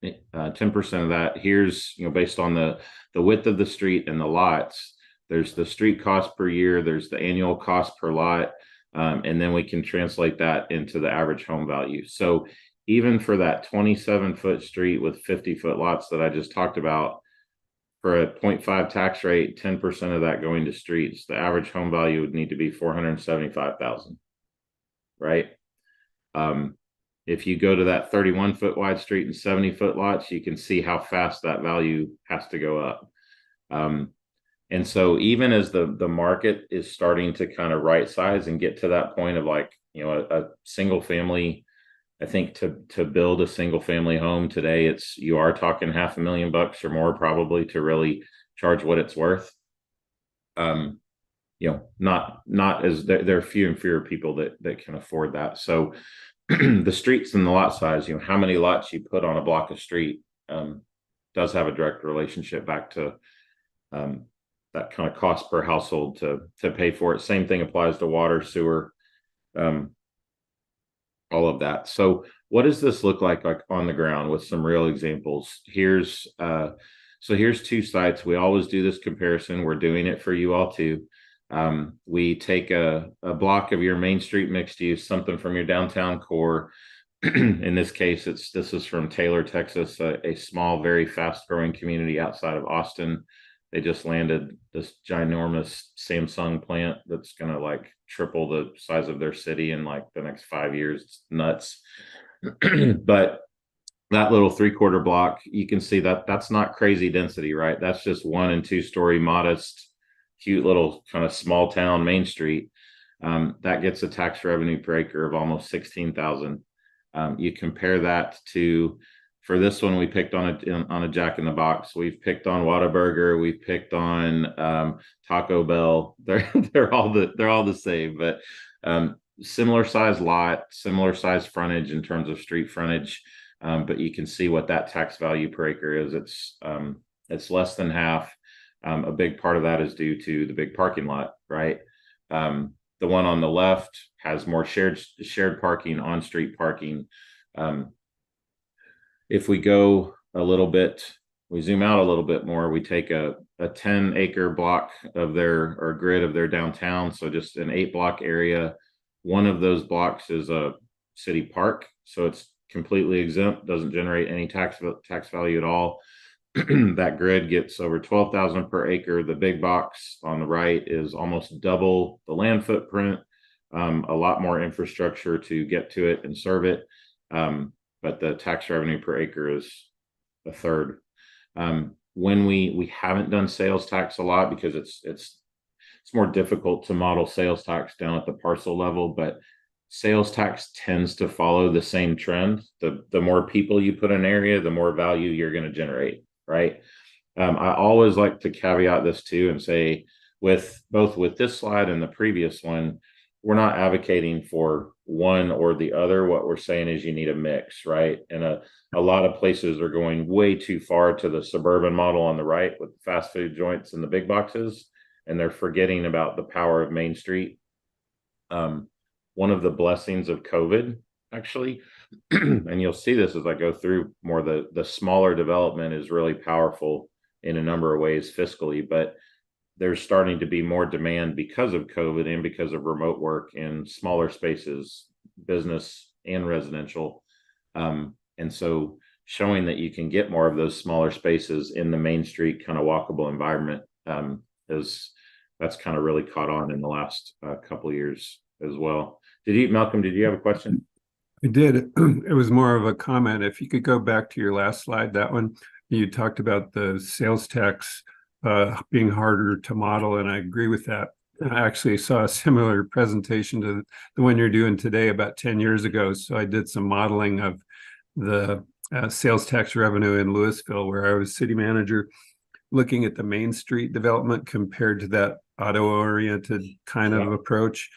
of that, here's, based on the width of the street and the lots, there's the street cost per year, there's the annual cost per lot, and then we can translate that into the average home value. So even for that 27-foot street with 50-foot lots that I just talked about, for a 0.5 tax rate, 10% of that going to streets, the average home value would need to be $475,000, right? If you go to that 31-foot wide street and 70-foot lots, you can see how fast that value has to go up. And so even as the market is starting to kind of right size and get to that point of like, a single family, I think to build a single family home today, you are talking $500,000 or more probably to really charge what it's worth. Not as there are few and fewer people that can afford that. So the streets and the lot size, how many lots you put on a block of street does have a direct relationship back to that kind of cost per household to pay for it. Same thing applies to water, sewer, all of that. So what does this look like on the ground with some real examples? Here's 2 sites. We always do this comparison. We're doing it for you all too. We take a block of your Main Street mixed use, something from your downtown core. In this case, this is from Taylor, Texas, a small, very fast growing community outside of Austin. They just landed this ginormous Samsung plant that's going to like triple the size of their city in like the next 5 years. It's nuts. But that little 3/4 block, you can see that's not crazy density, right? That's just 1 and 2 story modest, cute little kind of small town Main Street. That gets a tax revenue per acre of almost 16,000. You compare that to, for this one, we picked on a Jack in the Box. We've picked on Whataburger. We've picked on Taco Bell. They're all the same, but similar size lot, similar size frontage in terms of street frontage. But you can see what that tax value per acre is. It's less than half. A big part of that is due to the big parking lot, right? The one on the left has more shared parking, on-street parking. If we go a little bit, we zoom out a little bit more, we take a 10-acre block of their, or grid of their downtown. So just an 8-block area. One of those blocks is a city park. So it's completely exempt, doesn't generate any tax value at all. That grid gets over 12,000 per acre. The big box on the right is almost double the land footprint, a lot more infrastructure to get to it and serve it. But the tax revenue per acre is a third. When we haven't done sales tax a lot because it's more difficult to model sales tax down at the parcel level, but sales tax tends to follow the same trend. The more people you put in an area, the more value you're going to generate, right? I always like to caveat this too and say, with both with this slide and the previous one, we're not advocating for one or the other. What we're saying is you need a mix, right? And a lot of places are going way too far to the suburban model on the right with the fast food joints and the big boxes, and they're forgetting about the power of Main Street. One of the blessings of COVID, actually, and you'll see this as I go through more, the smaller development is really powerful in a number of ways fiscally, but there's starting to be more demand because of COVID and because of remote work in smaller spaces, business and residential. And so showing that you can get more of those smaller spaces in the Main Street kind of walkable environment that's kind of really caught on in the last couple of years as well. Malcolm, did you have a question? I did. It was more of a comment. If you could go back to your last slide, that one, you talked about the sales tax being harder to model, and I agree with that. I actually saw a similar presentation to the one you're doing today about 10 years ago. So I did some modeling of the sales tax revenue in Louisville, where I was city manager, looking at the Main Street development compared to that auto-oriented kind of approach.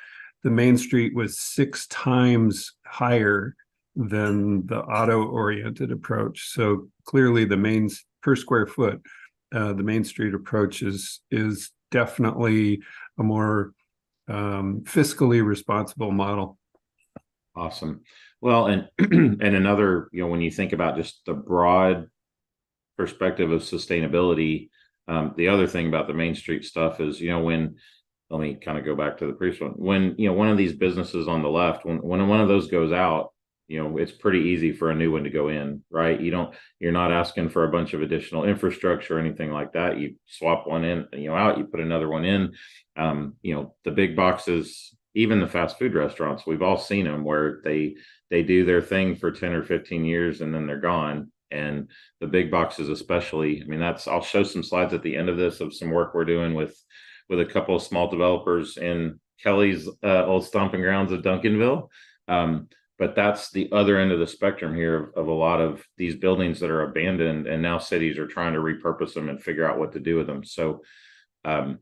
The Main Street was 6 times higher than the auto-oriented approach. So clearly the per square foot, the Main Street approach is definitely a more fiscally responsible model. Awesome. Well, and and another, when you think about just the broad perspective of sustainability, the other thing about the Main Street stuff is, let me kind of go back to the previous one. When, one of these businesses on the left, when one of those goes out, it's pretty easy for a new one to go in, right? You're not asking for a bunch of additional infrastructure or anything like that. You swap one in, out, you put another one in. The big boxes, even the fast food restaurants, we've all seen them where they do their thing for 10 or 15 years and then they're gone. And the big boxes, especially, I'll show some slides at the end of this of some work we're doing with a couple of small developers in Kelly's old stomping grounds of Duncanville. But that's the other end of the spectrum here of a lot of these buildings that are abandoned, and now cities are trying to repurpose them and figure out what to do with them. So, the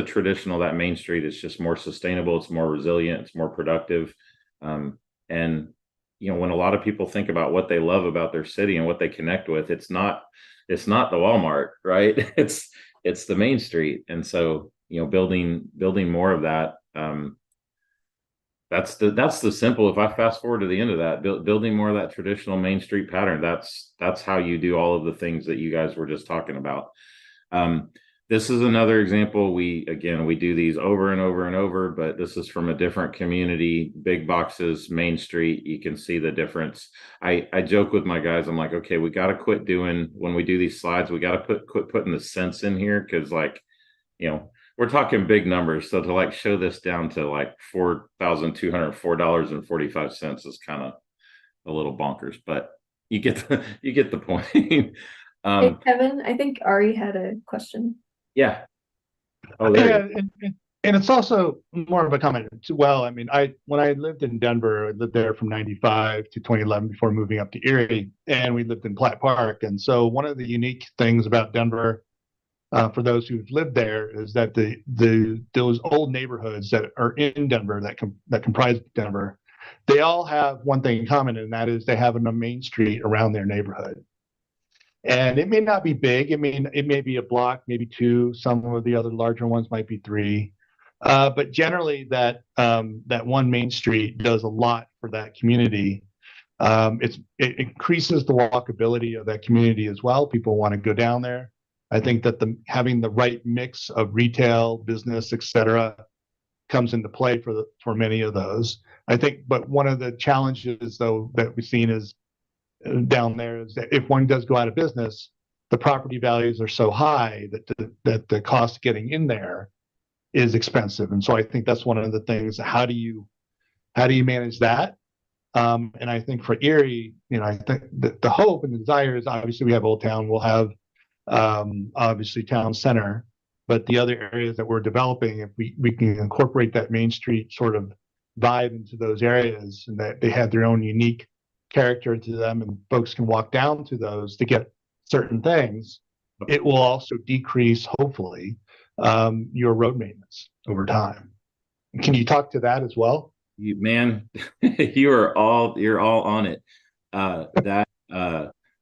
traditional, that Main Street is just more sustainable. It's more resilient. It's more productive. And, when a lot of people think about what they love about their city and what they connect with, it's not the Walmart, right? It's the Main Street. And so, building more of that, that's the simple. If I fast forward to the end of that, building more of that traditional Main Street pattern, that's how you do all of the things that you guys were just talking about. This is another example. We do these over and over and over, but this is from a different community, big boxes, Main Street. You can see the difference. I joke with my guys. I'm like, okay, we got to quit doing, when we do these slides, we got to quit putting the cents in here. Cause we're talking big numbers. So to show this down to $4,204.45 is kind of a little bonkers, but you get the point. Hey, Kevin, I think Ari had a question. Yeah. Oh, there. And it's also more of a comment as well. When I lived in Denver, I lived there from 95 to 2011 before moving up to Erie, and we lived in Platt Park. And so one of the unique things about Denver, for those who've lived there, is that those old neighborhoods that are in Denver that comprise Denver, they all have one thing in common, and that is they have a Main Street around their neighborhood. And it may not be big. It may be a block, maybe 2. Some of the other larger ones might be 3. But generally, that one Main Street does a lot for that community. It increases the walkability of that community as well. People want to go down there. I think that having the right mix of retail, business, et cetera, comes into play for many of those. I think, but one of the challenges though that we've seen is down there is that if one does go out of business, the property values are so high that the cost of getting in there is expensive. And so I think that's one of the things. How do you manage that? And I think for Erie, I think the hope and the desire is obviously we have Old Town, we'll have obviously Town Center, but the other areas that we're developing, if we can incorporate that Main Street sort of vibe into those areas, and that they have their own unique character to them, and folks can walk down to those to get certain things, it will also decrease, hopefully, your road maintenance over time. Can you talk to that as well? Man, you're all on it.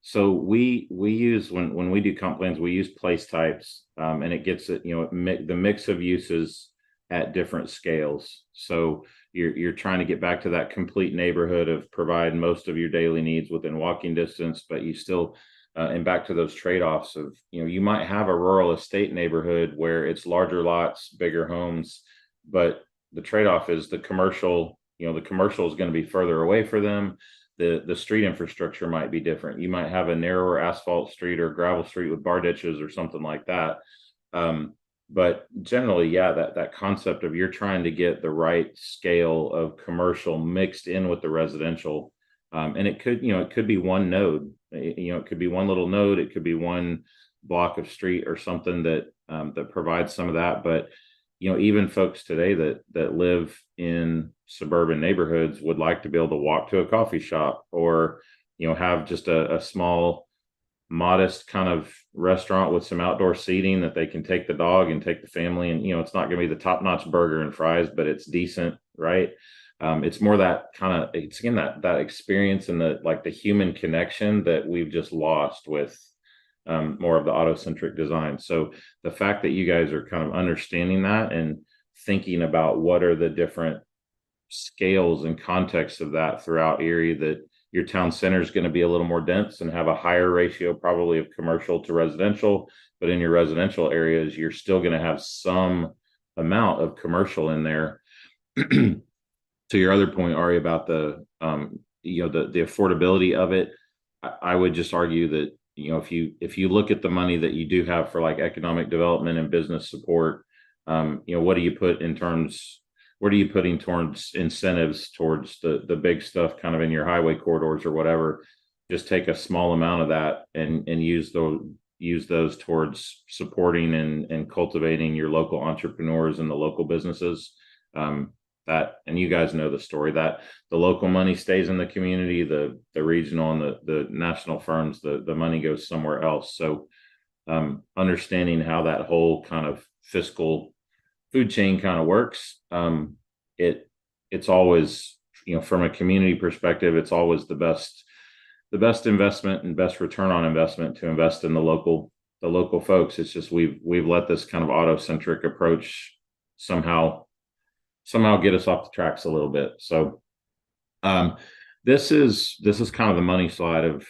So we use when we do comp plans, we use place types, and it gets it, the mix of uses at different scales. So you're trying to get back to that complete neighborhood of provide most of your daily needs within walking distance, but you still and back to those trade-offs of, you might have a rural estate neighborhood where it's larger lots, bigger homes, but the trade-off is the commercial is going to be further away for them. The street infrastructure might be different. You might have a narrower asphalt street or gravel street with bar ditches or something like that. But generally, yeah, that concept of you're trying to get the right scale of commercial mixed in with the residential. And it could be one node, it could be one little node, it could be one block of street or something that provides some of that. But even folks today that live in suburban neighborhoods would like to be able to walk to a coffee shop, or have just a small, modest kind of restaurant with some outdoor seating that they can take the dog and take the family, and it's not going to be the top-notch burger and fries, but it's decent, right? It's more that kind of, it's again that experience and the human connection that we've just lost with more of the auto-centric design. So the fact that you guys are kind of understanding that and thinking about what are the different scales and contexts of that throughout Erie, that your town center is going to be a little more dense and have a higher ratio probably of commercial to residential, but in your residential areas, you're still going to have some amount of commercial in there. To your other point, Ari, about the affordability of it, I would just argue that if you look at the money that you do have for like economic development and business support, what are you putting towards incentives towards the big stuff kind of in your highway corridors or whatever? Just take a small amount of that and use those towards supporting and cultivating your local entrepreneurs and the local businesses. And you guys know the story, that the local money stays in the community, the regional and the national firms, the money goes somewhere else. So understanding how that whole kind of fiscal food chain kind of works, it's always, from a community perspective, it's always the best investment and best return on investment to invest in the local folks. It's just we've let this kind of auto-centric approach somehow get us off the tracks a little bit. So this is kind of the money slide of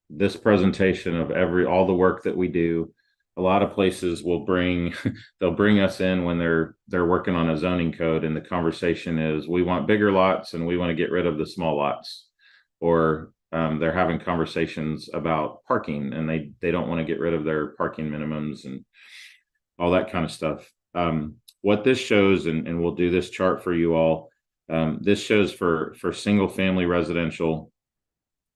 this presentation of all the work that we do. A lot of places they'll bring us in when they're working on a zoning code, and the conversation is, we want bigger lots and we want to get rid of the small lots, or they're having conversations about parking and they don't want to get rid of their parking minimums and all that kind of stuff. What this shows, and we'll do this chart for you all, this shows for single family residential,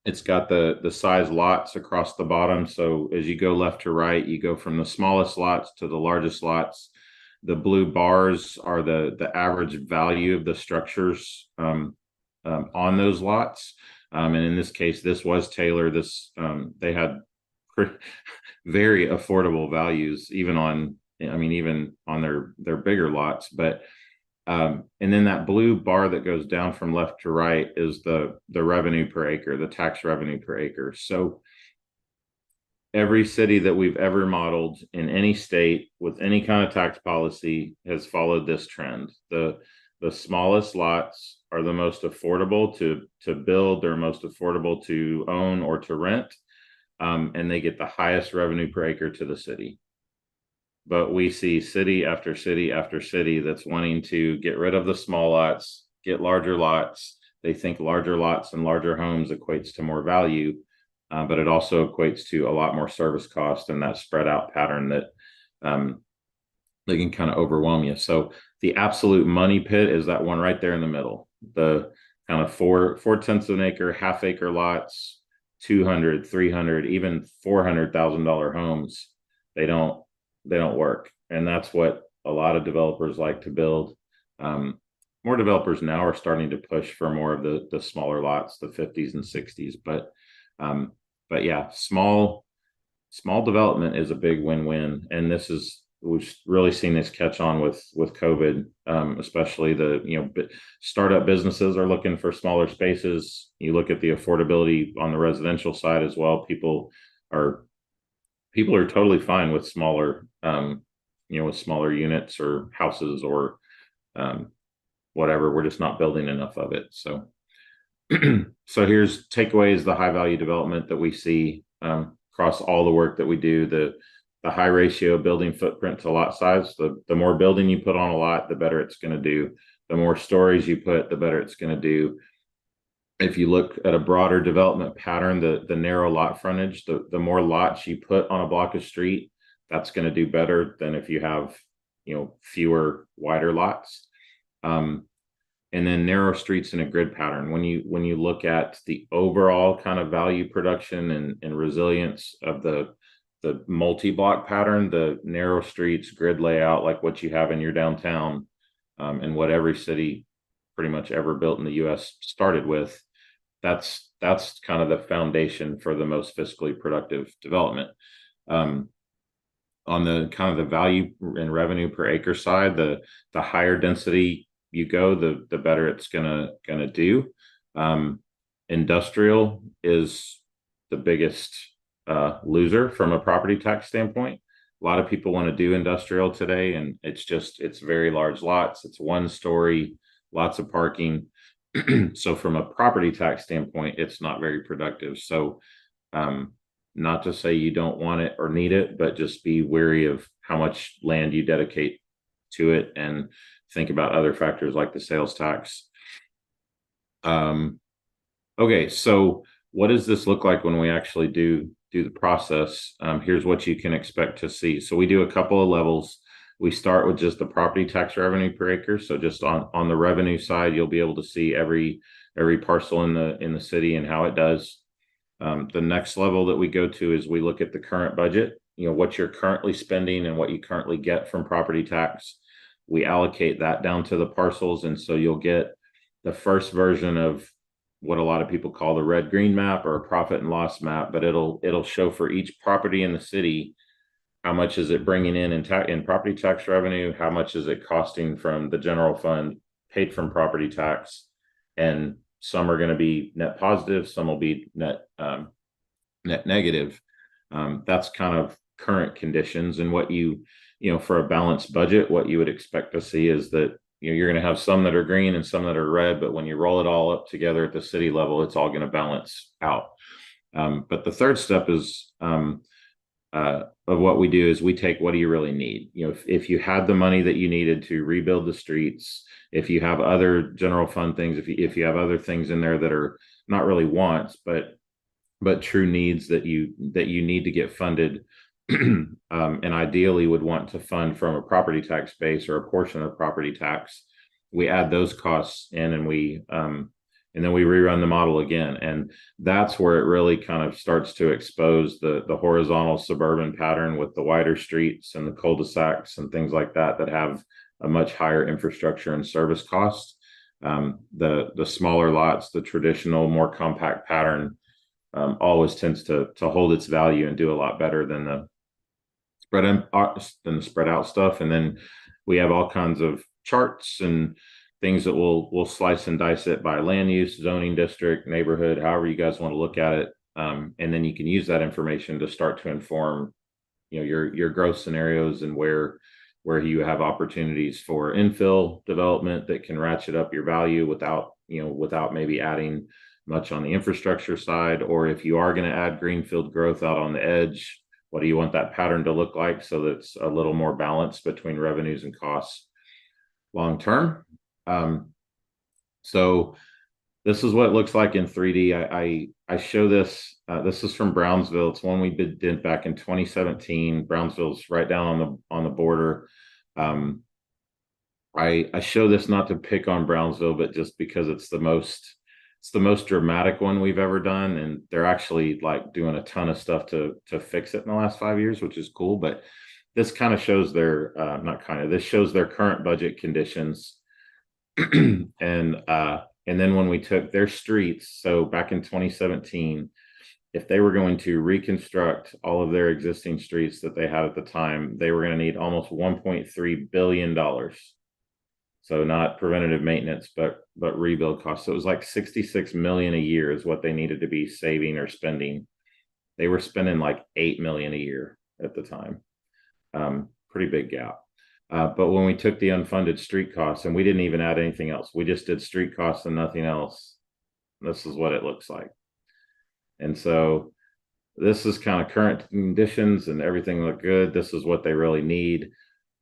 it's got the size lots across the bottom. So as you go left to right, you go from the smallest lots to the largest lots. The blue bars are the average value of the structures on those lots. And in this case, this was Taylor. They had very affordable values, even on their bigger lots. But and then that blue bar that goes down from left to right is the revenue per acre, the tax revenue per acre. So every city that we've ever modeled in any state with any kind of tax policy has followed this trend. The the smallest lots are the most affordable to build, they're most affordable to own or to rent, and they get the highest revenue per acre to the city. But we see city after city after city that's wanting to get rid of the small lots, get larger lots. They think larger lots and larger homes equates to more value, but it also equates to a lot more service cost and that spread out pattern that they can kind of overwhelm you. So the absolute money pit is that one right there in the middle. The kind of 4/10 of an acre, half acre lots, 200, 300, even $400,000 homes. They don't work. And that's what a lot of developers like to build. More developers now are starting to push for more of the smaller lots, the 50s and 60s. But yeah, small development is a big win-win. And we've really seen this catch on with COVID, especially startup businesses are looking for smaller spaces. You look at the affordability on the residential side as well. People are totally fine with smaller, with smaller units or houses or whatever. We're just not building enough of it. So, so here's takeaways: the high value development that we see across all the work that we do. The high ratio building footprint to lot size. The more building you put on a lot, the better it's going to do. The more stories you put, the better it's going to do. If you look at a broader development pattern, the narrow lot frontage, the more lots you put on a block of street, that's going to do better than if you have, fewer wider lots. And then narrow streets in a grid pattern. When you look at the overall kind of value production and resilience of the multi-block pattern, the narrow streets grid layout, like what you have in your downtown, and what every city pretty much ever built in the US started with, that's kind of the foundation for the most fiscally productive development. On the kind of the value and revenue per acre side, the higher density you go, the better it's gonna do. Industrial is the biggest loser from a property tax standpoint. A lot of people want to do industrial today, and it's very large lots. It's one story, lots of parking. So from a property tax standpoint, it's not very productive. So not to say you don't want it or need it, but just be wary of how much land you dedicate to it and think about other factors like the sales tax. Okay, so what does this look like when we actually do the process? Here's what you can expect to see. So we do a couple of levels. We start with just the property tax revenue per acre. So just on the revenue side, you'll be able to see every parcel in the city and how it does. The next level that we go to is we look at the current budget, what you're currently spending and what you currently get from property tax. We allocate that down to the parcels. And so you'll get the first version of what a lot of people call the red-green map or a profit and loss map, but it'll show for each property in the city, how much is it bringing in property tax revenue, how much is it costing from the general fund paid from property tax, and some are going to be net positive, some will be net negative. That's kind of current conditions. And what for a balanced budget, what you would expect to see is that you're going to have some that are green and some that are red, but when you roll it all up together at the city level, it's all going to balance out. But the third step is of what we do is we take, what do you really need? If you had the money that you needed to rebuild the streets, if you have other general fund things, if you have other things in there that are not really wants, but true needs that you need to get funded, and ideally would want to fund from a property tax base or a portion of property tax, we add those costs in, and then we rerun the model again. And that's where it really kind of starts to expose the horizontal suburban pattern with the wider streets and the cul-de-sacs and things like that have a much higher infrastructure and service cost. The smaller lots, the traditional, more compact pattern, always tends to hold its value and do a lot better than the spread out stuff. And then we have all kinds of charts and things that we'll slice and dice it by land use, zoning district, neighborhood, however you guys want to look at it. And then you can use that information to start to inform, your growth scenarios and where where you have opportunities for infill development that can ratchet up your value without, without maybe adding much on the infrastructure side. Or if you are going to add greenfield growth out on the edge, what do you want that pattern to look like so that's a little more balanced between revenues and costs long term? So this is what it looks like in 3D. I show this. This is from Brownsville. It's one we did back in 2017. Brownsville's right down on the border. I show this not to pick on Brownsville, but just because it's the most dramatic one we've ever done, and they're actually like doing a ton of stuff to fix it in the last 5 years, which is cool. But this kind of shows their this shows their current budget conditions, and then when we took their streets, so back in 2017, if they were going to reconstruct all of their existing streets that they had at the time, they were going to need almost $1.3 billion. So not preventative maintenance, but rebuild costs. So it was like 66 million a year is what they needed to be saving or spending. They were spending like 8 million a year at the time. Pretty big gap. But when we took the unfunded street costs, and we didn't even add anything else, we just did street costs and nothing else. This is what it looks like. And so this is kind of current conditions and everything look good. This is what they really need.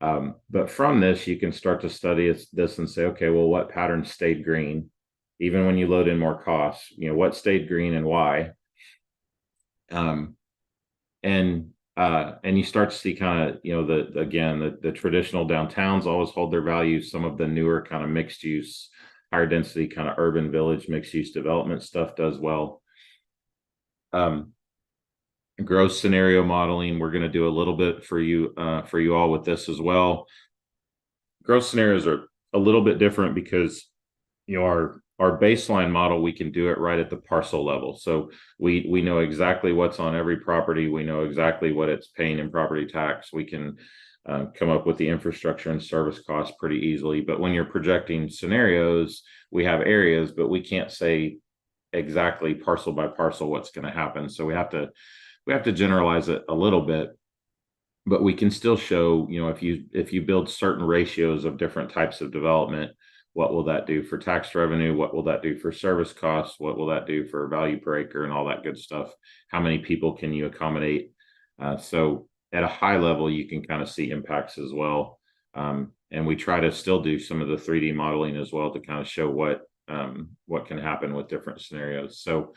But from this, you can start to study this and say, okay, well, what patterns stayed green? Even when you load in more costs, what stayed green and why? And you start to see kind of, the traditional downtowns always hold their value. Some of the newer kind of mixed use, higher density kind of urban village mixed use development stuff does well. Growth scenario modeling, we're going to do a little bit for you all with this as well. Growth scenarios are a little bit different because our baseline model, we can do it right at the parcel level. So we know exactly what's on every property. We know exactly what it's paying in property tax. We can come up with the infrastructure and service costs pretty easily. But when you're projecting scenarios, we have areas, but we can't say exactly parcel by parcel what's going to happen. So we have to generalize it a little bit, but we can still show, if you build certain ratios of different types of development, what will that do for tax revenue? What will that do for service costs? What will that do for value per acre and all that good stuff? How many people can you accommodate? So at a high level, you can kind of see impacts as well. And we try to still do some of the 3D modeling as well to kind of show what can happen with different scenarios. So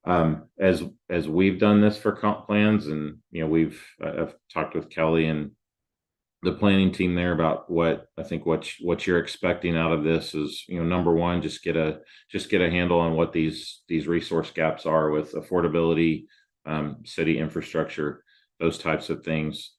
as we've done this for comp plans, and I've talked with Kelly and the planning team there about what you're expecting out of this is, number one, just get a handle on what these resource gaps are with affordability, city infrastructure, those types of things.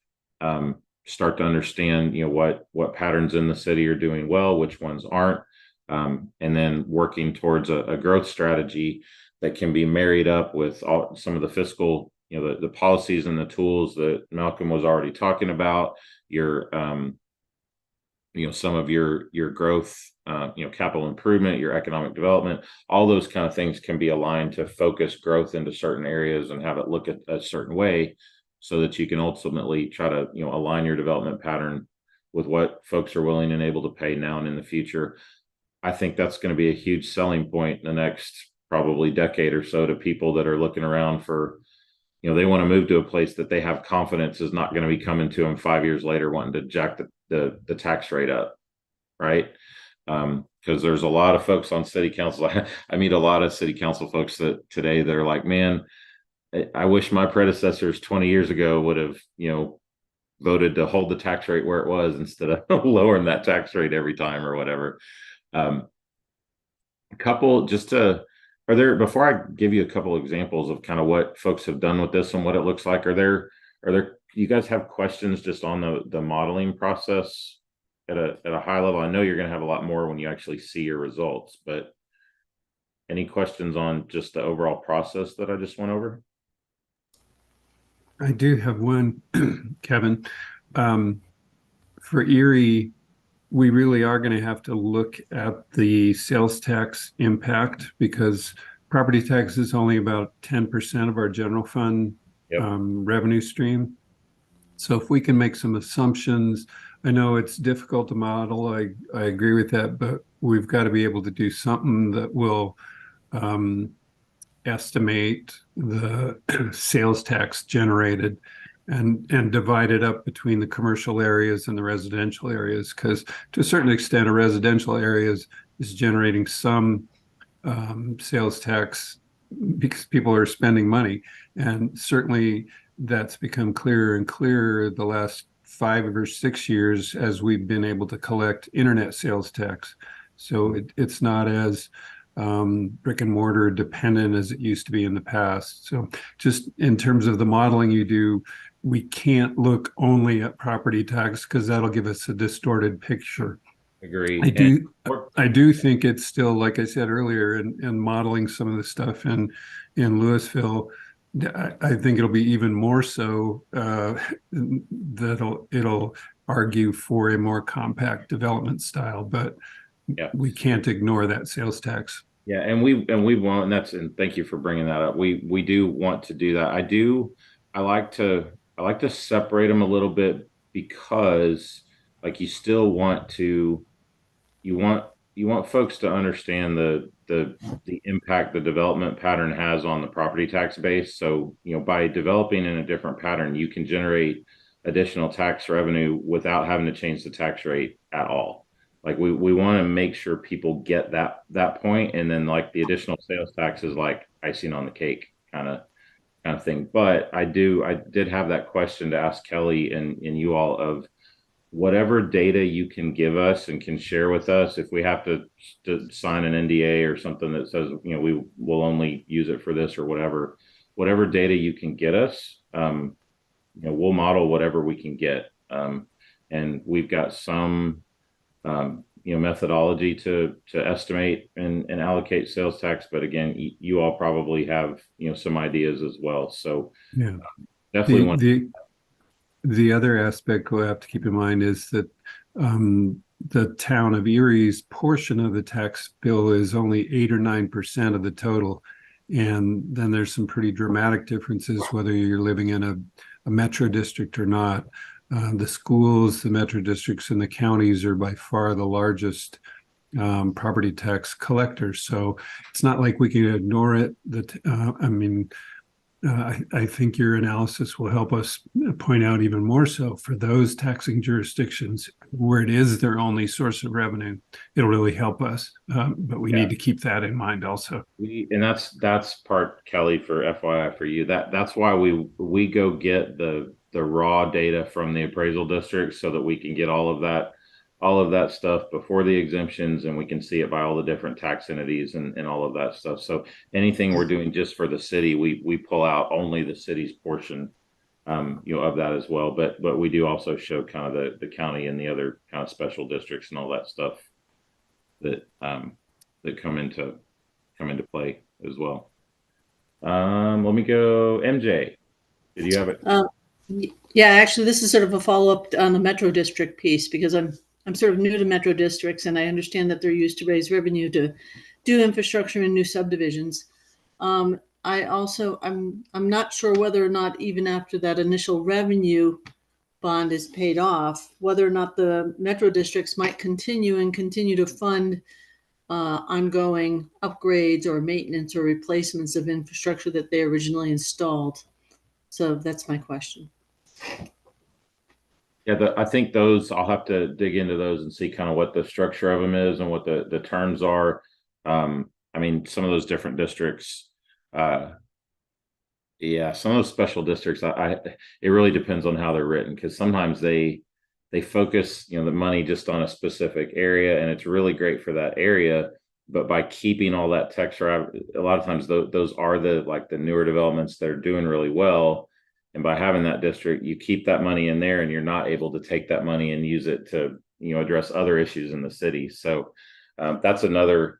Start to understand, what patterns in the city are doing well, which ones aren't, and then working towards a growth strategy that can be married up with some of the fiscal, the policies and the tools that Malcolm was already talking about. Some of your growth, capital improvement, your economic development, all those kind of things can be aligned to focus growth into certain areas and have it look at a certain way so that you can ultimately try to, align your development pattern with what folks are willing and able to pay now and in the future. I think that's going to be a huge selling point in the next probably decade or so to people that are looking around for, they want to move to a place that they have confidence is not going to be coming to them 5 years later wanting to jack the tax rate up, right? Because there's a lot of folks on city council. I meet a lot of city council folks that are like, man, I wish my predecessors 20 years ago would have, voted to hold the tax rate where it was instead of lowering that tax rate every time or whatever. Before I give you a couple examples of kind of what folks have done with this and what it looks like, you guys have questions just on the modeling process at a high level? I know you're going to have a lot more when you actually see your results, but any questions on just the overall process that I just went over? I do have one, Kevin. For Erie, we really are going to have to look at the sales tax impact because property tax is only about 10% of our general fund revenue stream. So if we can make some assumptions, I know it's difficult to model. I agree with that, but we've got to be able to do something that will estimate the sales tax generated and divide it up between the commercial areas and the residential areas. Because to a certain extent, a residential area is generating some sales tax because people are spending money. And certainly that's become clearer and clearer the last 5 or 6 years as we've been able to collect internet sales tax. So it's not as brick and mortar dependent as it used to be in the past. So just in terms of the modeling you do, we can't look only at property tax because that'll give us a distorted picture. Agree. I do think it's still, like I said earlier, in modeling some of the stuff in Louisville, I think it'll be even more so that it'll argue for a more compact development style, but Yeah. we can't ignore that sales tax. Yeah, and we want, and thank you for bringing that up. We do want to do that. I like to separate them a little bit because like you still want to you want folks to understand the impact the development pattern has on the property tax base. So, by developing in a different pattern, you can generate additional tax revenue without having to change the tax rate at all. Like we want to make sure people get that point, and then like the additional sales tax is like icing on the cake kind of thing. But I did have that question to ask Kelly and you all of whatever data you can give us and can share with us. If we have to sign an NDA or something that says we will only use it for this or whatever data you can get us, we'll model whatever we can get, and we've got some methodology to estimate and allocate sales tax. But again, you all probably have some ideas as well. So yeah, definitely the other aspect we'll have to keep in mind is that the town of Erie's portion of the tax bill is only 8 or 9% of the total. And then there's some pretty dramatic differences whether you're living in a metro district or not. The schools, the metro districts, and the counties are by far the largest property tax collectors. So it's not like we can ignore it. I think your analysis will help us point out even more so for those taxing jurisdictions where it is their only source of revenue. It'll really help us, but we need to keep that in mind also. And that's part, Kelly, for FYI for you. That's why we go get the raw data from the appraisal district so that we can get all of that stuff before the exemptions, and we can see it by all the different tax entities and all of that stuff. So anything we're doing just for the city, we pull out only the city's portion, of that as well. But we do also show kind of the county and the other kind of special districts and all that stuff that come into play as well. Let me go, MJ. Did you have it? Yeah, actually, this is sort of a follow-up on the Metro District piece because I'm sort of new to Metro Districts, and I understand that they're used to raise revenue to do infrastructure in new subdivisions. I'm not sure whether or not even after that initial revenue bond is paid off, whether or not the Metro Districts might continue to fund ongoing upgrades or maintenance or replacements of infrastructure that they originally installed. So that's my question. Yeah, I think those, I'll have to dig into those and see kind of what the structure of them is and what the terms are. I mean, some of those different districts, some of those special districts, it really depends on how they're written, because sometimes they focus, the money just on a specific area, and it's really great for that area. But by keeping all that texture, a lot of times those are the newer developments that are doing really well. And by having that district, you keep that money in there, and you're not able to take that money and use it to, address other issues in the city. So that's another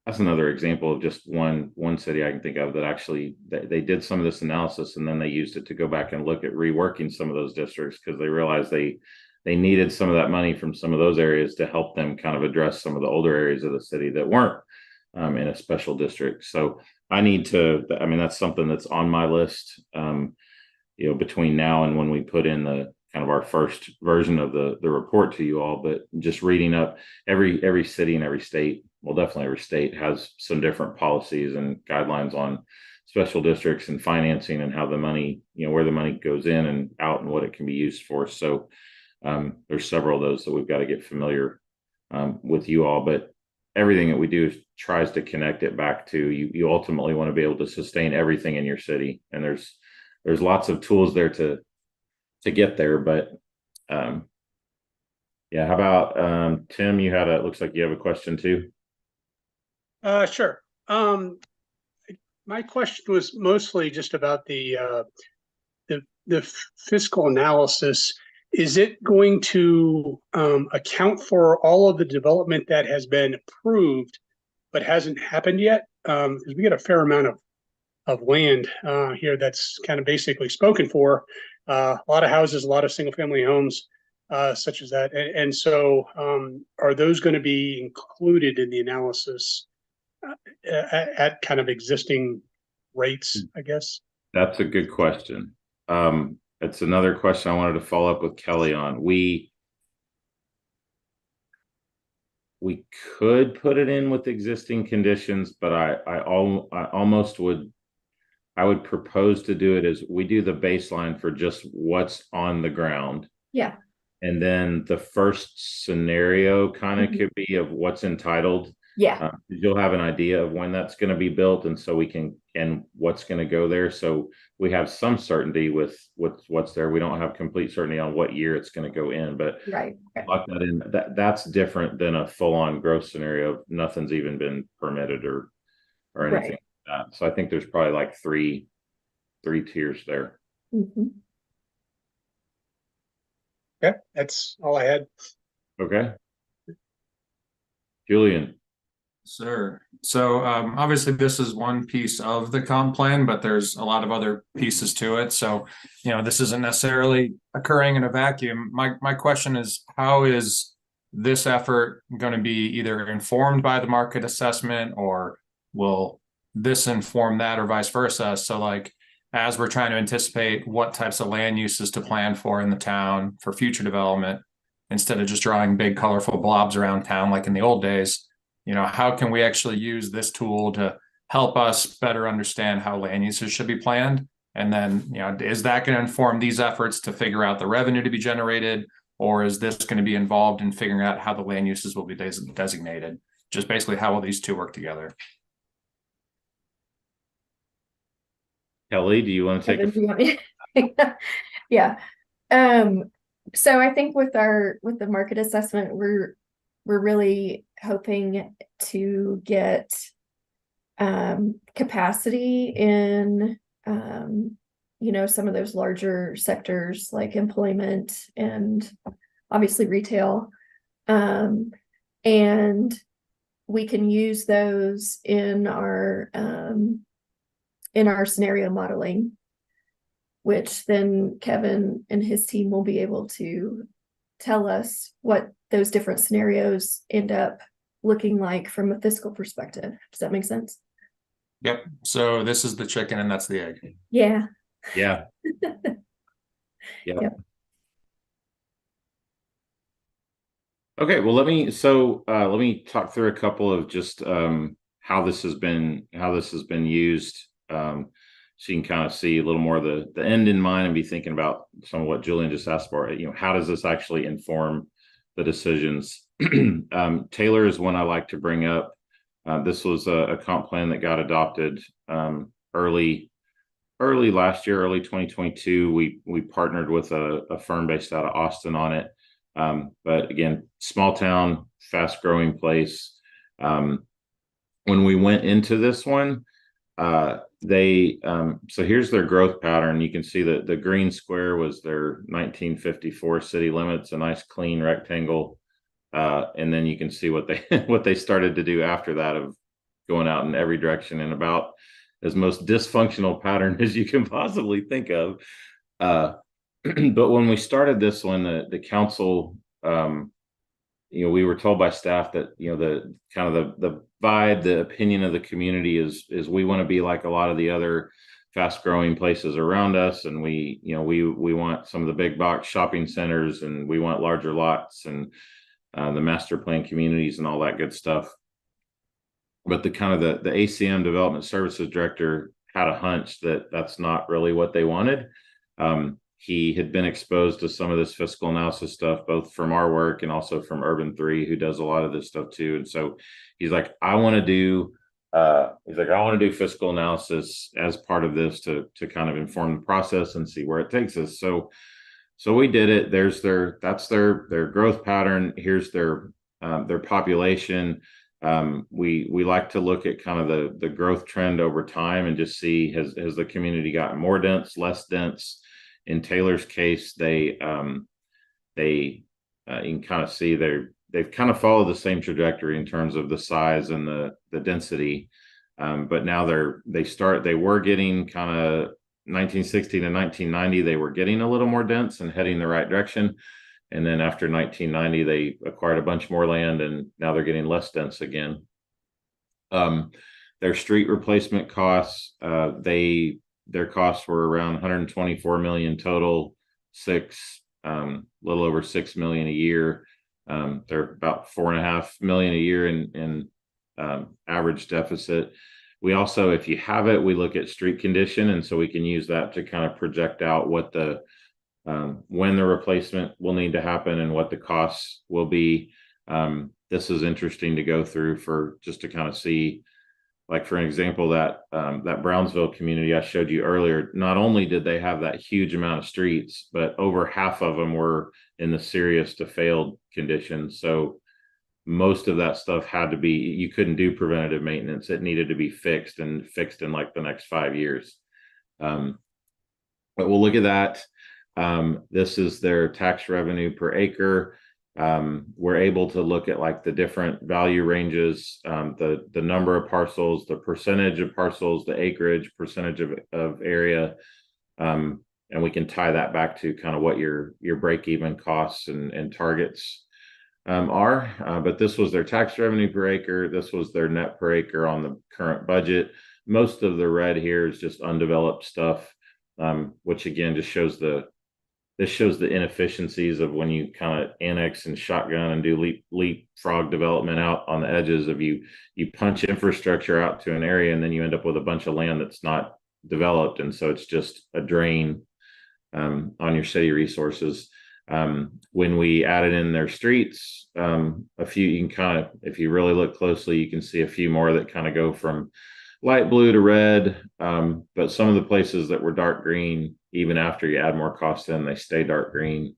example of just one city I can think of that actually they did some of this analysis, and then they used it to go back and look at reworking some of those districts because they realized they needed some of that money from some of those areas to help them kind of address some of the older areas of the city that weren't in a special district. So that's something that's on my list. between now and when we put in the kind of our first version of the report to you all. But just reading up, every city and every state, well, definitely every state has some different policies and guidelines on special districts and financing and how the money, where the money goes in and out and what it can be used for. So there's several of those that we've got to get familiar with you all. But everything that we do tries to connect it back to you ultimately want to be able to sustain everything in your city. And there's lots of tools there to get there. But yeah, how about Tim, it looks like you have a question too. Sure. My question was mostly just about the fiscal analysis. Is it going to account for all of the development that has been approved but hasn't happened yet? Because we get a fair amount of land here that's kind of basically spoken for. A lot of houses, a lot of single family homes, such as that. And so are those going to be included in the analysis at kind of existing rates, I guess? That's a good question. It's another question I wanted to follow up with Kelly on. We could put it in with existing conditions, but I would propose to do it as we do the baseline for just what's on the ground. Yeah. And then the first scenario kind of could be of what's entitled. Yeah. You'll have an idea of when that's going to be built, and so and what's going to go there. So we have some certainty with what's there. We don't have complete certainty on what year it's going to go in, but Right. lock that in. That's different than a full-on growth scenario. Nothing's even been permitted or anything like that. So I think there's probably like three tiers there. Mhm. Okay, that's all I had. Okay. Julian. Sure. So obviously this is one piece of the comp plan, but there's a lot of other pieces to it. So, this isn't necessarily occurring in a vacuum. My question is, how is this effort going to be either informed by the market assessment, or will this inform that, or vice versa? So like, as we're trying to anticipate what types of land uses to plan for in the town for future development, instead of just drawing big colorful blobs around town like in the old days, how can we actually use this tool to help us better understand how land uses should be planned? And then, is that going to inform these efforts to figure out the revenue to be generated, or is this going to be involved in figuring out how the land uses will be designated? Just basically, how will these two work together? Kelly, do you want to take Yeah. So I think with the market assessment, we're really hoping to get capacity in some of those larger sectors like employment and obviously retail, and we can use those in our scenario modeling, which then Kevin and his team will be able to tell us what those different scenarios end up looking like from a fiscal perspective. Does that make sense? Yep. So this is the chicken and that's the egg. Yeah. Yeah. Yep. Okay, well, let me talk through a couple of just how this has been used, so you can kind of see a little more of the end in mind and be thinking about some of what Julian just asked for. How does this actually inform the decisions? Taylor is one I like to bring up. This was a comp plan that got adopted early last year, early 2022. We partnered with a firm based out of Austin on it. But again, small town, fast growing place. When we went into this one, so here's their growth pattern. You can see that the green square was their 1954 city limits, a nice clean rectangle. And then you can see what they started to do after that, of going out in every direction in about as most dysfunctional pattern as you can possibly think of. But when we started this one, the council, we were told by staff that, the kind of the vibe, the opinion of the community is we want to be like a lot of the other fast growing places around us, and we want some of the big box shopping centers, and we want larger lots and the master plan communities and all that good stuff. But the ACM Development Services Director had a hunch that that's not really what they wanted. He had been exposed to some of this fiscal analysis stuff, both from our work and also from Urban 3, who does a lot of this stuff too. And so he's like, I want to do fiscal analysis as part of this to kind of inform the process and see where it takes us. So we did it. That's their growth pattern. Here's their population. We like to look at kind of the growth trend over time and just see has the community gotten more dense, less dense. In Taylor's case, you can kind of see they've kind of followed the same trajectory in terms of the size and the density, but now they were getting kind of 1960 to 1990, they were getting a little more dense and heading the right direction. And then after 1990, they acquired a bunch more land, and now they're getting less dense again. Their street replacement costs, their costs were around 124 million total, little over 6 million a year. They're about 4.5 million a year in average deficit. We also, if you have it, we look at street condition, and so we can use that to kind of project out what when the replacement will need to happen and what the costs will be. This is interesting to go through just to kind of see, like, for an example, that Brownsville community I showed you earlier, not only did they have that huge amount of streets, but over half of them were in the serious to failed condition. So most of that stuff had to be, you couldn't do preventative maintenance. It needed to be fixed in like the next 5 years. But we'll look at that. This is their tax revenue per acre. We're able to look at like the different value ranges, the number of parcels, the percentage of parcels, the acreage, percentage of area, and we can tie that back to kind of what your break-even costs and targets are. But this was their tax revenue per acre. This was their net per acre on the current budget. Most of the red here is just undeveloped stuff, which again just shows the inefficiencies of when you kind of annex and shotgun and do leapfrog development out on the edges of you punch infrastructure out to an area, and then you end up with a bunch of land that's not developed. And so it's just a drain on your city resources. When we added in their streets, a few, you can kind of, if you really look closely, you can see a few more that kind of go from light blue to red. But some of the places that were dark green, even after you add more cost in, they stay dark green.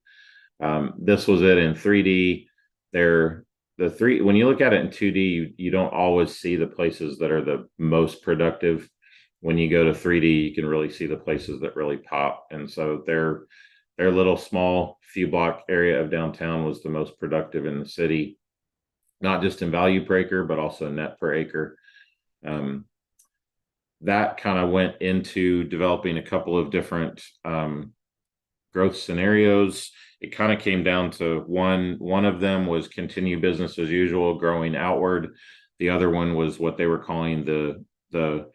This was it in 3D. When you look at it in 2D, you don't always see the places that are the most productive. When you go to 3D, you can really see the places that really pop. And so their little small few block area of downtown was the most productive in the city, not just in value per acre, but also net per acre. That kind of went into developing a couple of different growth scenarios. It kind of came down to one of them was continue business as usual, growing outward. The other one was what they were calling the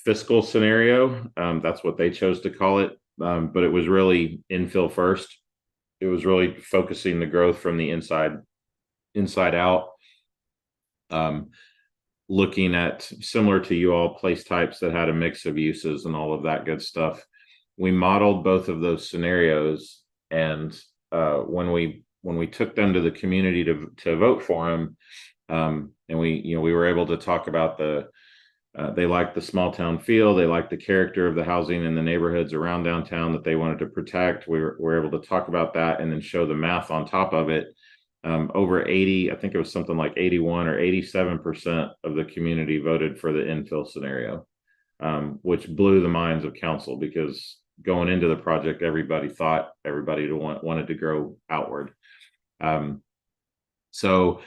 fiscal scenario. That's what they chose to call it. But it was really infill first. It was really focusing the growth from the inside out. Looking at, similar to you all, place types that had a mix of uses and all of that good stuff. We modeled both of those scenarios, and when we took them to the community to vote for them, and we were able to talk about they liked the small town feel, they liked the character of the housing in the neighborhoods around downtown that they wanted to protect. We were able to talk about that and then show the math on top of it. Over 80, I think it was something like 81 or 87% of the community voted for the infill scenario, which blew the minds of council, because going into the project, everybody thought everybody wanted to grow outward. So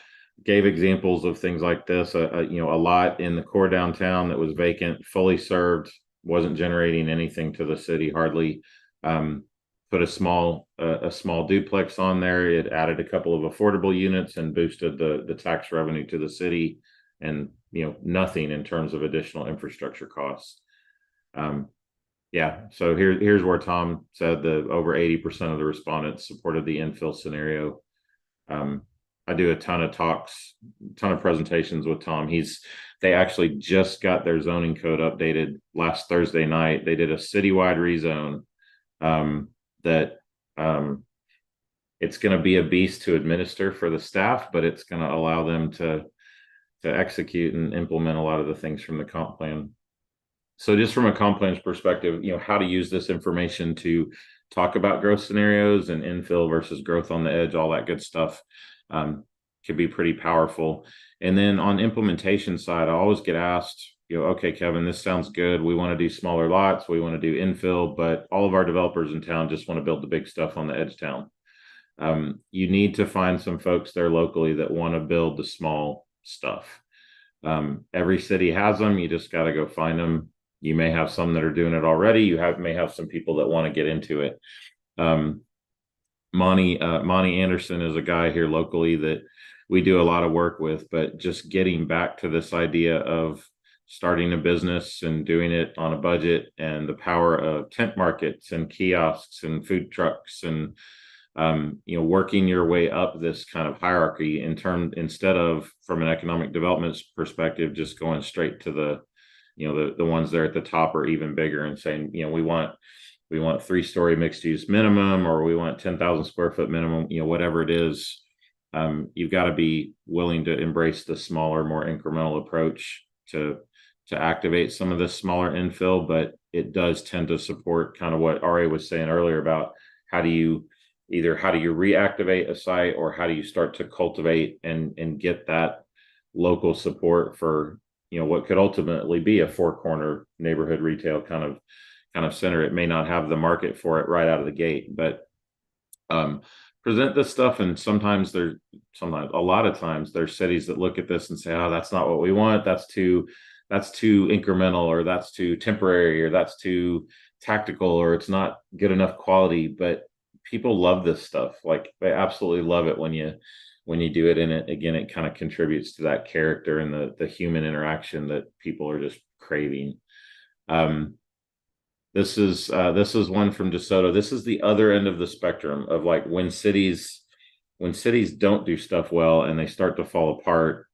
gave examples of things like this, a lot in the core downtown that was vacant, fully served, wasn't generating anything to the city hardly. Put a small duplex on there. It added a couple of affordable units and boosted the tax revenue to the city, and nothing in terms of additional infrastructure costs. Yeah, so here's where Tom said that over 80% of the respondents supported the infill scenario. I do a ton of talks, ton of presentations with Tom. They actually just got their zoning code updated last Thursday night. They did a citywide rezone that it's going to be a beast to administer for the staff, but it's going to allow them to execute and implement a lot of the things from the comp plan. So just from a comp plan's perspective, how to use this information to talk about growth scenarios and infill versus growth on the edge, all that good stuff could be pretty powerful. And then on implementation side, I always get asked, okay, Kevin, this sounds good. We want to do smaller lots. We want to do infill, but all of our developers in town just want to build the big stuff on the edge town. You need to find some folks there locally that want to build the small stuff. Every city has them. You just got to go find them. You may have some that are doing it already. You may have some people that want to get into it. Monty Anderson is a guy here locally that we do a lot of work with, but just getting back to this idea of starting a business and doing it on a budget, and the power of tent markets and kiosks and food trucks, and working your way up this kind of hierarchy instead of, from an economic development perspective, just going straight to the ones there at the top or even bigger and saying, we want 3-story mixed use minimum, or we want 10,000 square foot minimum, whatever it is. You've got to be willing to embrace the smaller, more incremental approach to activate some of this smaller infill, but it does tend to support kind of what Ari was saying earlier about how do you reactivate a site, or how do you start to cultivate and get that local support for what could ultimately be a 4-corner neighborhood retail kind of center. It may not have the market for it right out of the gate, but present this stuff. And a lot of times there's cities that look at this and say, oh, that's not what we want. That's too incremental, or that's too temporary, or that's too tactical, or it's not good enough quality. But people love this stuff. Like, they absolutely love it when you do it. And it kind of contributes to that character and the human interaction that people are just craving. This is one from DeSoto. This is the other end of the spectrum of, like, when cities don't do stuff well and they start to fall apart.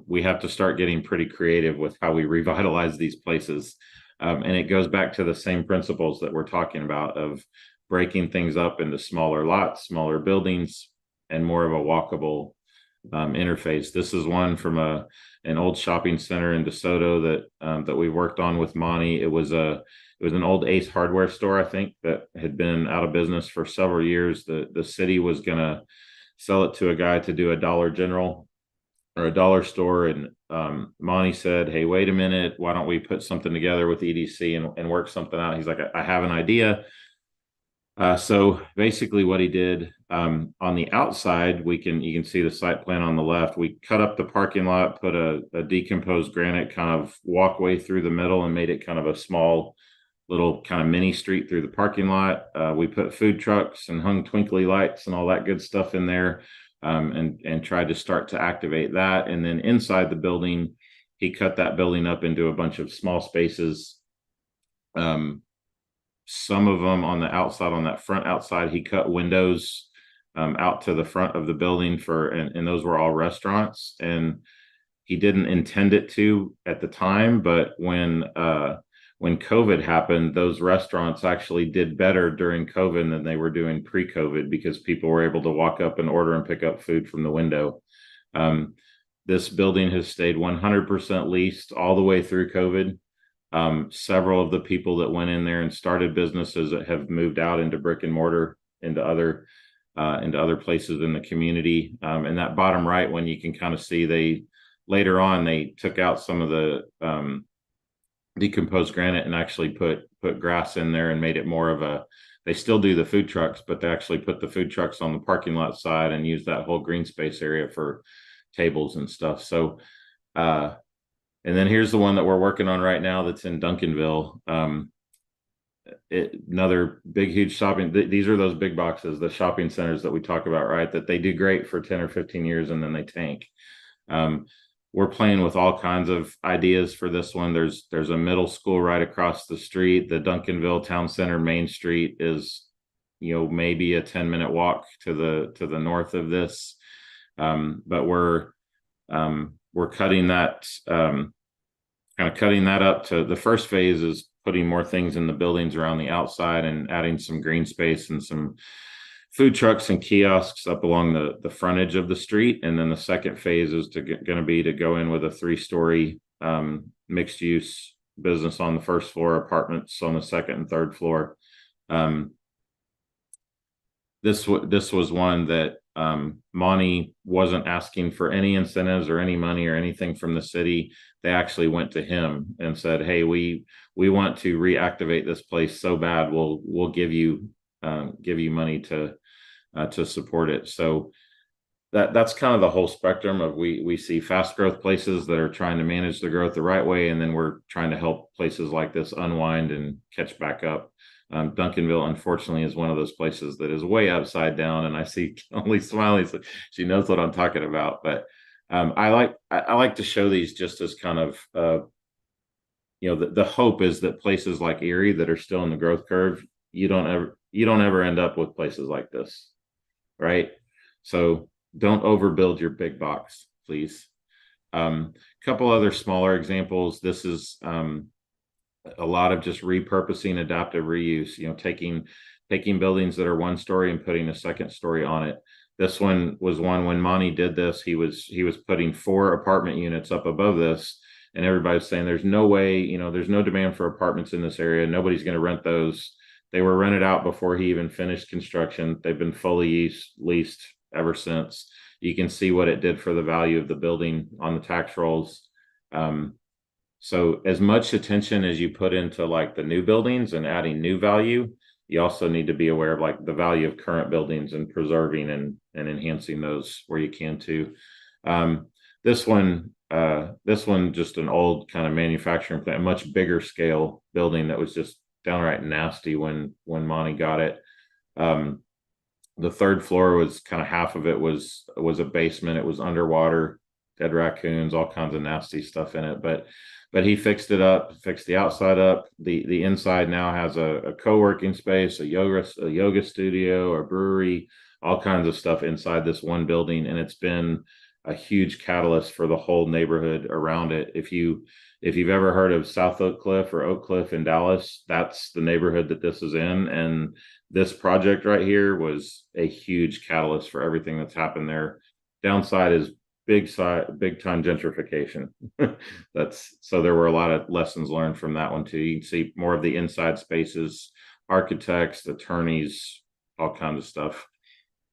We have to start getting pretty creative with how we revitalize these places. And it goes back to the same principles that we're talking about, of breaking things up into smaller lots, smaller buildings, and more of a walkable interface. This is one from an old shopping center in DeSoto that we worked on with Monty. It was an old Ace Hardware store, I think, that had been out of business for several years. The city was going to sell it to a guy to do a Dollar General or a dollar store, and Monty said, "Hey, wait a minute, why don't we put something together with EDC and work something out?" He's like, "I have an idea." So basically what he did, on the outside, you can see the site plan on the left. We cut up the parking lot, put a decomposed granite kind of walkway through the middle, and made it kind of a small little kind of mini street through the parking lot. We put food trucks and hung twinkly lights and all that good stuff in there, and tried to start to activate that. And then inside the building, he cut that building up into a bunch of small spaces. Some of them on the outside, on that front outside, he cut windows out to the front of the building and those were all restaurants. And he didn't intend it to at the time, but when COVID happened, those restaurants actually did better during COVID than they were doing pre-COVID, because people were able to walk up and order and pick up food from the window. This building has stayed 100% leased all the way through COVID. Several of the people that went in there and started businesses that have moved out into brick and mortar, into other places in the community. And that bottom right one, you can kind of see later on they took out some of the decomposed granite and actually put grass in there and made it more of they still do the food trucks, but they actually put the food trucks on the parking lot side and use that whole green space area for tables and stuff. So, and then here's the one that we're working on right now that's in Duncanville. Another big, huge shopping. These are those big boxes, the shopping centers that we talk about, right? That they do great for 10 or 15 years and then they tank. we're playing with all kinds of ideas for this one. There's a middle school right across the street. The Duncanville Town Center Main Street is, maybe a 10-minute walk to the north of this. But we're cutting that, kind of cutting that up to the first phase is putting more things in the buildings around the outside and adding some green space and some food trucks and kiosks up along the frontage of the street. And then the second phase is going to be to go in with a 3-story mixed use business on the first floor, apartments on the second and third floor. This was one that Monty wasn't asking for any incentives or any money or anything from the city. They actually went to him and said, "Hey, we want to reactivate this place so bad. We'll give you money to support it." So that's kind of the whole spectrum of we see fast growth places that are trying to manage the growth the right way, and then we're trying to help places like this unwind and catch back up. Duncanville, unfortunately, is one of those places that is way upside down, and I see only smiling. So she knows what I'm talking about. But I like to show these just as kind of the hope is that places like Erie that are still in the growth curve, you don't ever end up with places like this, right? So don't overbuild your big box, please. Couple other smaller examples. This is a lot of just repurposing, adaptive reuse, taking buildings that are 1 story and putting a 2nd story on it. This one was one when Monty did this, he was putting 4 apartment units up above this, and everybody's saying there's no way, there's no demand for apartments in this area. Nobody's going to rent those. They were rented out before he even finished construction. They've been fully leased ever since. You can see what it did for the value of the building on the tax rolls. So as much attention as you put into like the new buildings and adding new value, you also need to be aware of like the value of current buildings and preserving and enhancing those where you can too. This one, just an old kind of manufacturing plant, a much bigger scale building that was just downright nasty when Monty got it. The 3rd floor was kind of half of it was a basement. It was underwater, dead raccoons, all kinds of nasty stuff in it. But he fixed it up, fixed the outside up. The inside now has a co-working space, a yoga studio, a brewery, all kinds of stuff inside this one building. And it's been a huge catalyst for the whole neighborhood around it. If you've ever heard of South Oak Cliff or Oak Cliff in Dallas, that's the neighborhood that this is in. And this project right here was a huge catalyst for everything that's happened there. Downside is big time gentrification. So there were a lot of lessons learned from that one too. You can see more of the inside spaces, architects, attorneys, all kinds of stuff.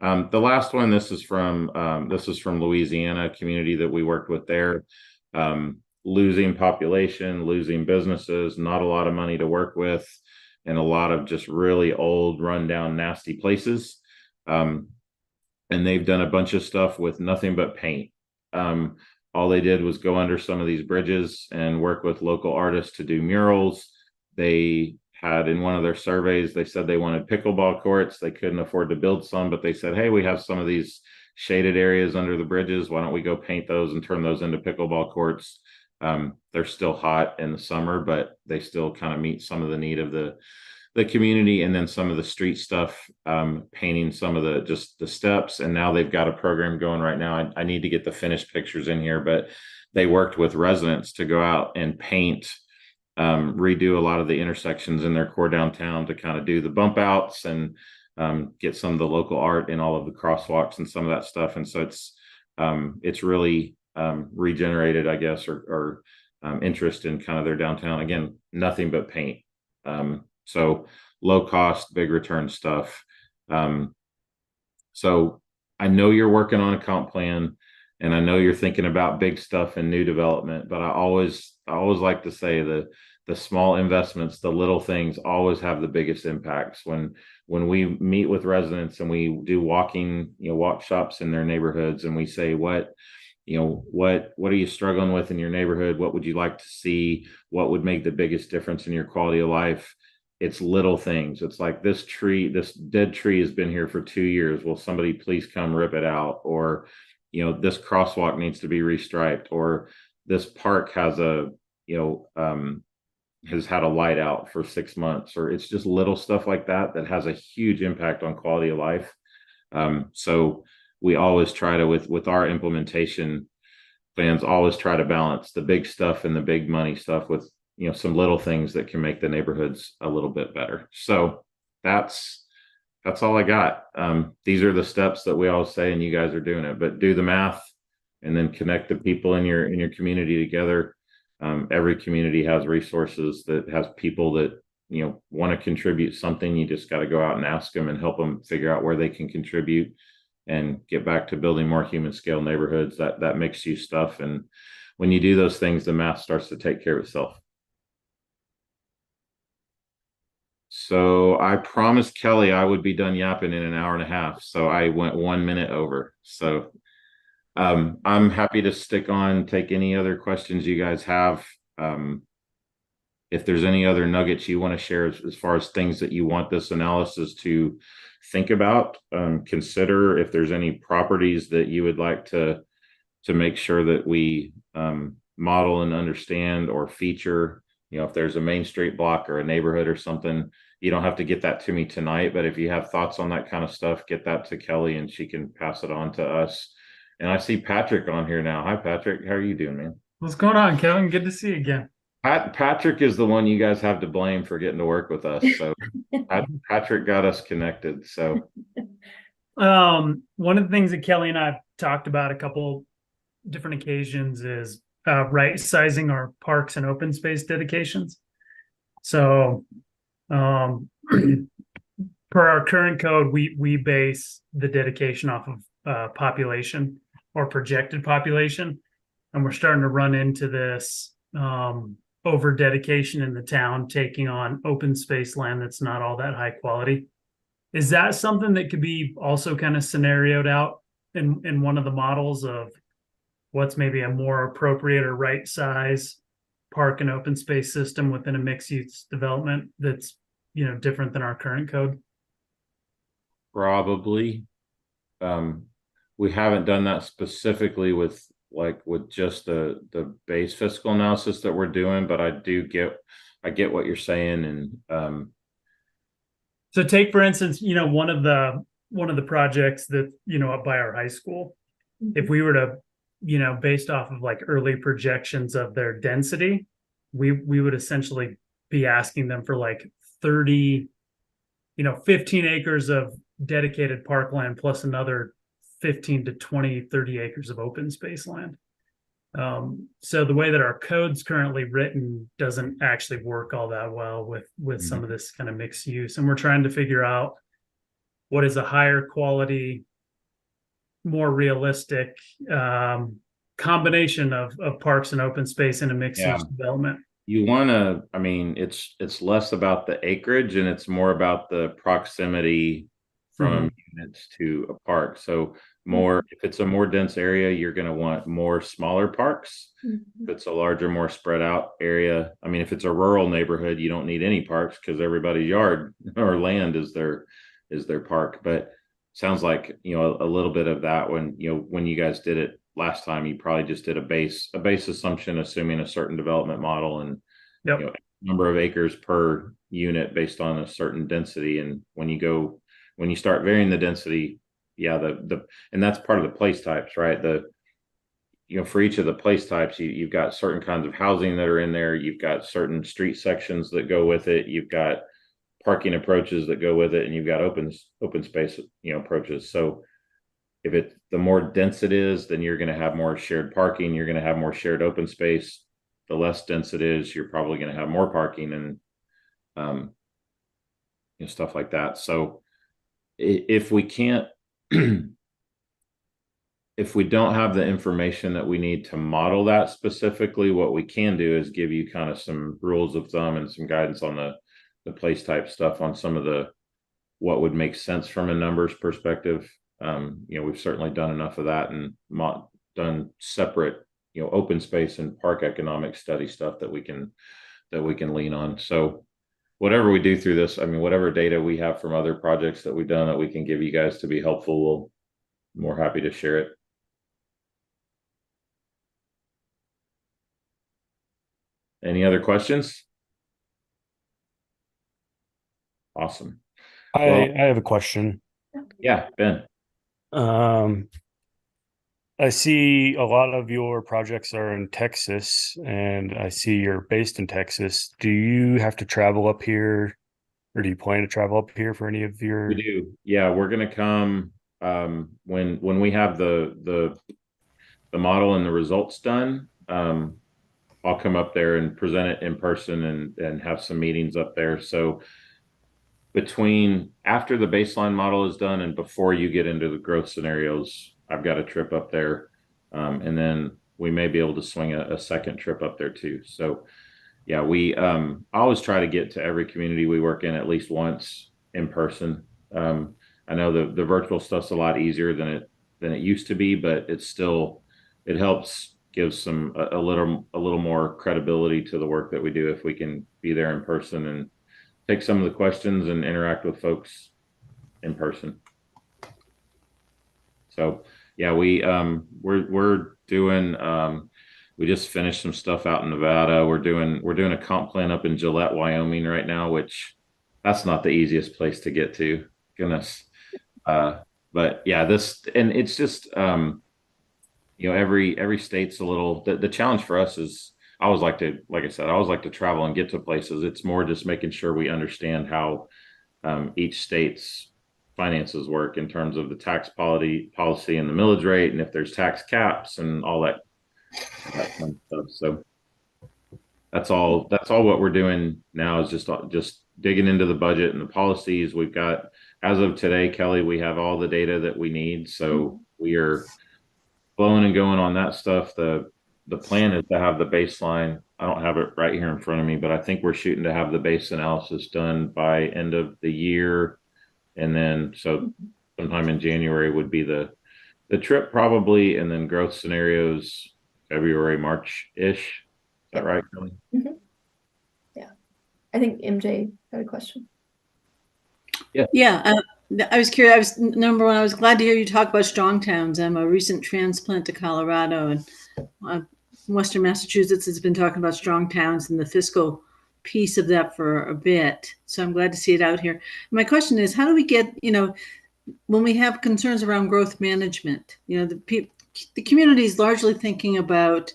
The last one, this is from Louisiana, a community that we worked with there. Losing population, losing businesses, not a lot of money to work with, and a lot of just really old, rundown, nasty places. And they've done a bunch of stuff with nothing but paint. All they did was go under some of these bridges and work with local artists to do murals. They had in one of their surveys, they said they wanted pickleball courts. They couldn't afford to build some, but they said, hey, we have some of these shaded areas under the bridges. Why don't we go paint those and turn those into pickleball courts? They're still hot in the summer, but they still kind of meet some of the need of the community. And then some of the street stuff, painting some of the steps. And now they've got a program going right now. I need to get the finished pictures in here, but they worked with residents to go out and paint, redo a lot of the intersections in their core downtown to kind of do the bump outs and get some of the local art in all of the crosswalks and some of that stuff. And so it's really regenerated, I guess, or interest in kind of their downtown. Again, nothing but paint. So low cost, big return stuff. So I know you're working on a comp plan, and I know you're thinking about big stuff and new development, but I always like to say the small investments, the little things always have the biggest impacts. When we meet with residents and we do walk shops in their neighborhoods, and we say, what are you struggling with in your neighborhood? What would you like to see? What would make the biggest difference in your quality of life? It's little things. It's like this dead tree has been here for 2 years. Will somebody please come rip it out? Or this crosswalk needs to be restriped, or this park has has had a light out for 6 months, or it's just little stuff like that that has a huge impact on quality of life. So we always try to, with our implementation plans, always try to balance the big stuff and the big money stuff with, some little things that can make the neighborhoods a little bit better. So that's all I got. These are the steps that we always say, and you guys are doing it, but do the math and then connect the people in your community together. Every community has resources that has people that, want to contribute something. You just got to go out and ask them and help them figure out where they can contribute and get back to building more human scale neighborhoods, that mixed use stuff. And when you do those things, the math starts to take care of itself. So I promised Kelly I would be done yapping in an hour and a half. So I went 1 minute over. So I'm happy to stick on, take any other questions you guys have. If there's any other nuggets you want to share as far as things that you want this analysis to think about, consider. If there's any properties that you would like to make sure that we model and understand or feature, if there's a Main Street block or a neighborhood or something, you don't have to get that to me tonight, but if you have thoughts on that kind of stuff, get that to Kelly and she can pass it on to us. And I see Patrick on here now. Hi, Patrick. How are you doing, man? What's going on, Kevin? Good to see you again. Patrick is the one you guys have to blame for getting to work with us. So Patrick got us connected. So one of the things that Kelly and I have talked about a couple different occasions is right sizing our parks and open space dedications. So per our current code, we base the dedication off of population or projected population, and we're starting to run into this over dedication in the town, taking on open space land that's not all that high quality. Is that something that could be also kind of scenarioed out in one of the models of what's maybe a more appropriate or right size park and open space system within a mixed use development that's different than our current code? Probably. We haven't done that specifically with just the base fiscal analysis that we're doing, but I get what you're saying. And so take, for instance, one of the projects that, up by our high school, if we were to, based off of early projections of their density, we would essentially be asking them for 30, 15 acres of dedicated parkland plus another 15 to 20, 30 acres of open space land. So the way that our code's currently written doesn't actually work all that well with some of this kind of mixed use. And we're trying to figure out what is a higher quality, more realistic combination of parks and open space in a mixed use development. You want to, it's less about the acreage and it's more about the proximity from units to a park. So if it's a more dense area, you're going to want more smaller parks. If it's a larger, more spread out area, if it's a rural neighborhood, you don't need any parks because everybody's yard or land is their park. But sounds like, a little bit of that when you guys did it last time, you probably just did a base assumption, assuming a certain development model and number of acres per unit based on a certain density. And when you start varying the density, and that's part of the place types, right? For each of the place types, you've got certain kinds of housing that are in there. You've got certain street sections that go with it. You've got parking approaches that go with it, and you've got open space, approaches. So the more dense it is, then you're going to have more shared parking. You're going to have more shared open space. The less dense it is, you're probably going to have more parking and stuff like that. So if we can't, if we don't have the information that we need to model that specifically, what we can do is give you kind of some rules of thumb and some guidance on the place type stuff on some of what would make sense from a numbers perspective. We've certainly done enough of that and done separate, open space and park economic study stuff that we can lean on. So whatever we do through this, whatever data we have from other projects that we've done that we can give you guys to be helpful, we're more happy to share it. Any other questions? Awesome. I Well, I have a question. yeah, Ben. Um, I see a lot of your projects are in Texas, and I see you're based in Texas. Do you have to travel up here, or do you plan to travel up here for any of We your? do. Yeah, we're gonna come when we have the model and the results done. I'll come up there and present it in person and have some meetings up there. So between after the baseline model is done and before you get into the growth scenarios, I've got a trip up there. And then we may be able to swing a second trip up there too. So yeah, we I always try to get to every community we work in at least once in person. I know the virtual stuff's a lot easier than it used to be, but it's still it helps give some a little more credibility to the work that we do if we can be there in person and take some of the questions and interact with folks in person. So yeah, we're doing we just finished some stuff out in Nevada. We're doing a comp plan up in Gillette, Wyoming right now, which that's not the easiest place to get to. Goodness. But yeah, this and it's just every state's a little the challenge for us is I always like to, like I said, I always like to travel and get to places. It's more just making sure we understand how each state's finances work in terms of the tax policy and the millage rate, and if there's tax caps and all that kind of stuff. So that's all what we're doing now is just digging into the budget and the policies. We've got, as of today, Kelly, we have all the data that we need. So we are blowing and going on that stuff. The plan is to have the baseline. I don't have it right here in front of me, but I think we're shooting to have the base analysis done by end of the year. And then, so sometime in January would be the trip probably, and then growth scenarios, February, March-ish. Is that right, Kelly? Mhm. Yeah. I think MJ had a question. Yeah, I was curious. Number one, I was glad to hear you talk about strong towns. I'm a recent transplant to Colorado, and Western Massachusetts has been talking about strong towns and the fiscal piece of that for a bit. So I'm glad to see it out here. My question is, how do we get, when we have concerns around growth management, the community is largely thinking about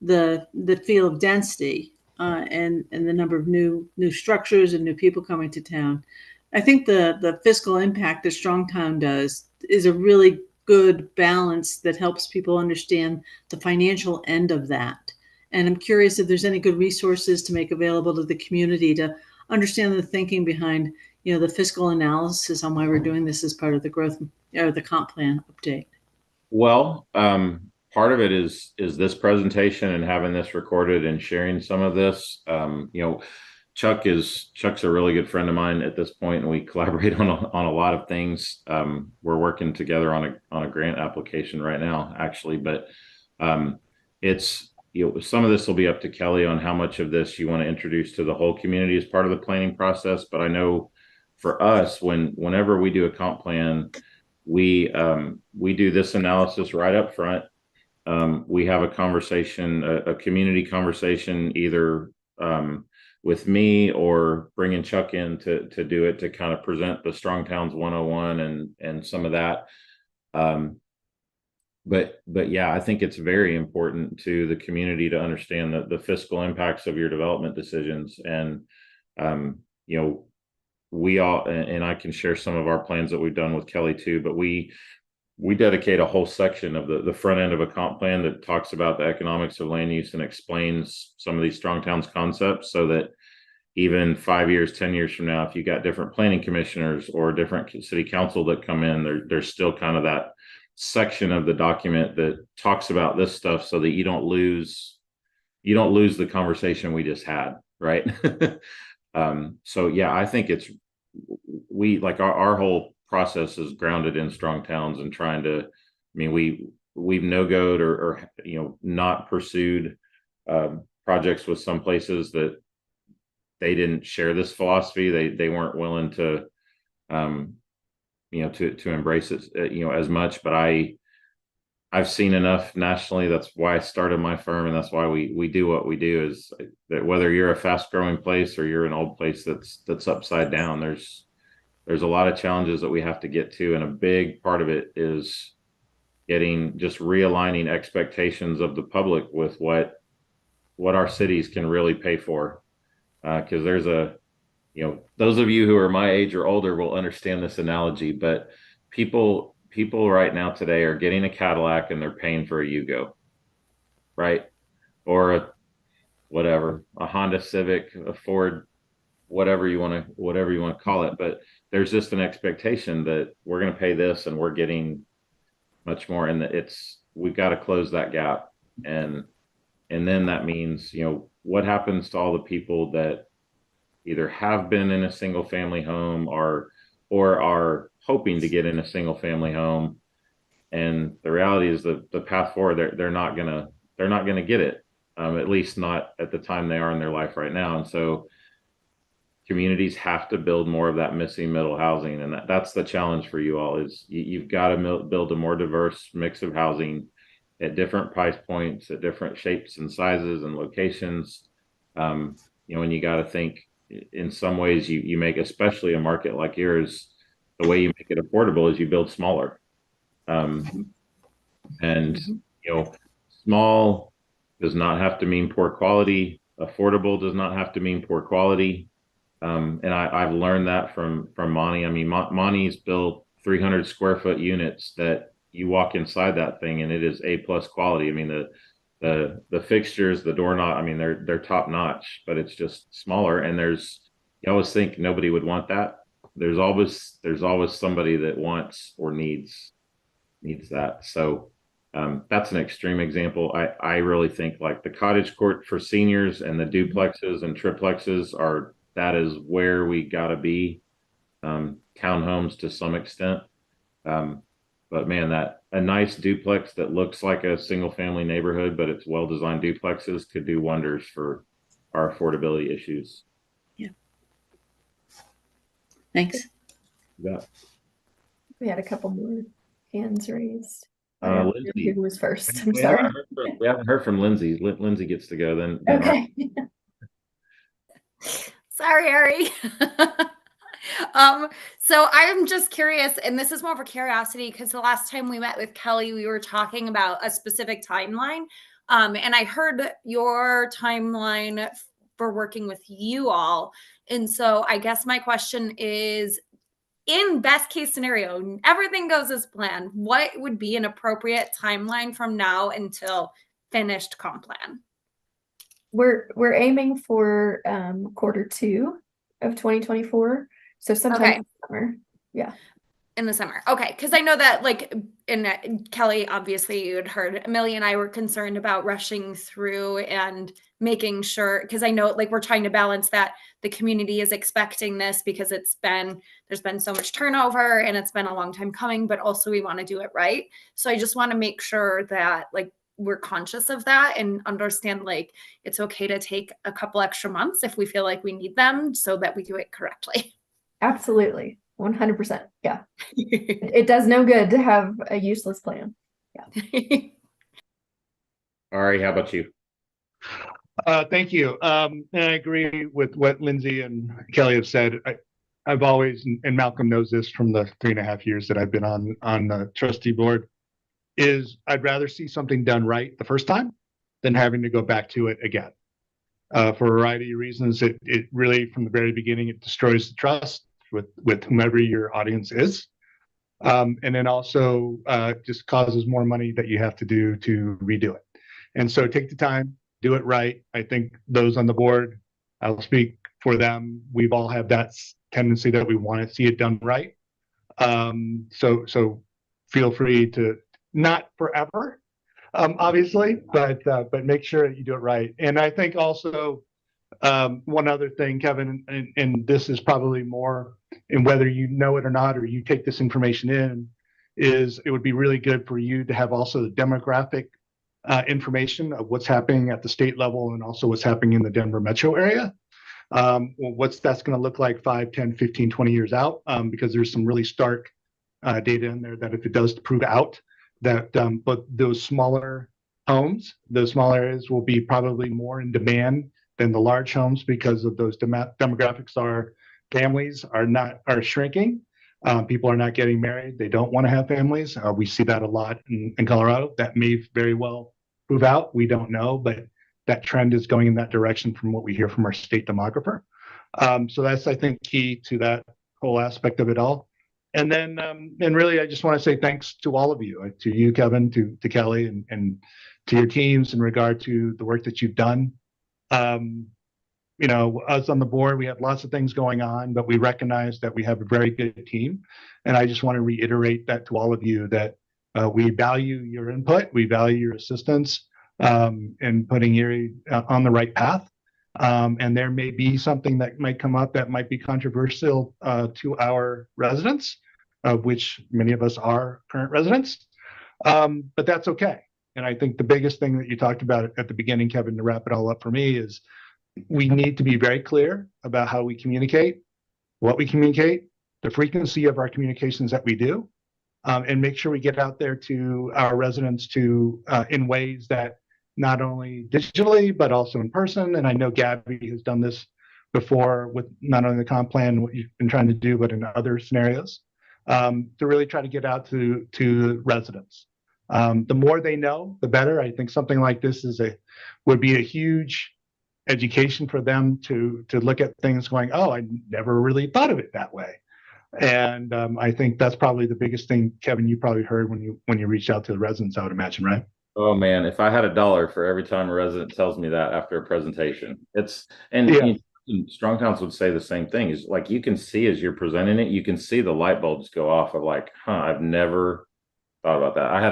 the feel of density and the number of new structures and new people coming to town. I think the fiscal impact that Strong Town does is a really good balance that helps people understand the financial end of that. And I'm curious if there's any good resources to make available to the community to understand the thinking behind, the fiscal analysis on why we're doing this as part of the growth or the comp plan update. Well, part of it is this presentation and having this recorded and sharing some of this. Chuck's a really good friend of mine at this point, and we collaborate on a lot of things. We're working together on a grant application right now, actually, but it's some of this will be up to Kelly on how much of this you want to introduce to the whole community as part of the planning process. But I know for us, whenever we do a comp plan, we do this analysis right up front. We have a conversation, a community conversation, either with me or bringing Chuck in to do it, to kind of present the Strong Towns 101 and some of that. But yeah, I think it's very important to the community to understand the fiscal impacts of your development decisions. And, we all, and I can share some of our plans that we've done with Kelly too, but we dedicate a whole section of the front end of a comp plan that talks about the economics of land use and explains some of these Strong Towns concepts, so that even 5 years, 10 years from now, if you got different planning commissioners or different city council that come in, there's still kind of that section of the document that talks about this stuff, so that you don't lose the conversation we just had, right? So yeah, I think we like our whole process is grounded in Strong Towns and trying to, we've no-goed or not pursued projects with some places that they didn't share this philosophy. They weren't willing to to embrace it as much. But I've seen enough nationally. That's why I started my firm, and that's why we do what we do. Is that whether you're a fast growing place or you're an old place that's upside down, there's a lot of challenges that we have to get to, and a big part of it is getting just realigning expectations of the public with what our cities can really pay for. Because there's those of you who are my age or older will understand this analogy, but people right now today are getting a Cadillac and they're paying for a Yugo, right? Or a Honda Civic, a Ford, whatever you want to call it. But there's just an expectation that we're going to pay this and we're getting much more, and we've got to close that gap. And then that means, what happens to all the people that either have been in a single family home or are hoping to get in a single family home. And the reality is the path forward, they're not gonna get it, at least not at the time they are in their life right now. And so communities have to build more of that missing middle housing, and that's the challenge for you all. Is you've got to build a more diverse mix of housing at different price points, at different shapes and sizes and locations. And you got to think, in some ways you make, especially a market like yours, the way you make it affordable is you build smaller. And small does not have to mean poor quality. Affordable does not have to mean poor quality. And I've learned that from Monty. I mean, Monty's built 300 square foot units that you walk inside that thing and it is A+ quality. I mean, the fixtures, the doorknob, I mean, they're top notch, but it's just smaller. And you always think nobody would want that. There's always somebody that wants or needs that. So that's an extreme example. I really think like the cottage court for seniors and the duplexes and triplexes that is where we got to be. Townhomes to some extent. But man, a nice duplex that looks like a single family neighborhood, but it's well-designed duplexes could do wonders for our affordability issues. Yeah. Thanks. Yeah. We had a couple more hands raised. Lindsay. Who was first? I'm sorry. We haven't heard from Lindsay. Lindsay gets to go then. Okay. Sorry, Ari. So I'm just curious, and this is more of a curiosity because the last time we met with Kelly, we were talking about a specific timeline. And I heard your timeline for working with you all. And so I guess my question is, in best case scenario, everything goes as planned, what would be an appropriate timeline from now until finished comp plan? We're aiming for Q2 of 2024. So sometime in the summer. Yeah. In the summer. Okay. Because I know that in Kelly, obviously you had heard Amelia and I were concerned about rushing through and making sure, because I know we're trying to balance that the community is expecting this because there's been so much turnover and it's been a long time coming, but also we want to do it right. So I just want to make sure that we're conscious of that and understand it's okay to take a couple extra months if we feel like we need them so that we do it correctly. Absolutely. 100%. Yeah. It does no good to have a useless plan. Yeah. Ari, how about you? Thank you. And I agree with what Lindsay and Kelly have said. I've always, and Malcolm knows this from the 3.5 years that I've been on the trustee board, is I'd rather see something done right the first time than having to go back to it again. For a variety of reasons, it really, from the very beginning, it destroys the trust with whomever your audience is. And then also just causes more money that you have to do to redo it. And so take the time, do it right. I think those on the board, I'll speak for them. We've all had that tendency that we want to see it done right. So feel free to, not forever, obviously, but make sure that you do it right. And I think also one other thing, Kevin, and this is probably more in whether you know it or not, or you take this information in, is it would be really good for you to have also the demographic information of what's happening at the state level and also what's happening in the Denver metro area. What's that's going to look like 5, 10, 15, 20 years out, because there's some really stark data in there that if it does prove out, but those smaller homes, those small areas will be probably more in demand than the large homes because of those demographics. Are families are shrinking. People are not getting married. They don't want to have families. We see that a lot in Colorado. That may very well prove out. We don't know, but that trend is going in that direction from what we hear from our state demographer. So that's, I think, key to that whole aspect of it all. And then, and really, I just want to say thanks to all of you, to you, Kevin, to Kelly, and to your teams in regard to the work that you've done. You know, us on the board, we have lots of things going on, but we recognize that we have a very good team. And I just want to reiterate that to all of you, that we value your input, we value your assistance in putting Erie on the right path. And there may be something that might come up that might be controversial to our residents, of which many of us are current residents, but that's okay. And I think the biggest thing that you talked about at the beginning, Kevin, to wrap it all up for me, is we need to be very clear about how we communicate, what we communicate, the frequency of our communications that we do, and make sure we get out there to our residents in ways that not only digitally, but also in person. And I know Gabby has done this before with not only the comp plan, what you've been trying to do, but in other scenarios, to really try to get out to residents. The more they know, the better. I think something like this would be a huge education for them to look at things going, oh, I never really thought of it that way. And I think that's probably the biggest thing, Kevin, you probably heard when you reached out to the residents, I would imagine, right? Oh man, if I had $1 for every time a resident tells me that after a presentation, Strong Towns would say the same thing. Is like, you can see as you're presenting it, you can see the light bulbs go off of like, I've never thought about that. I had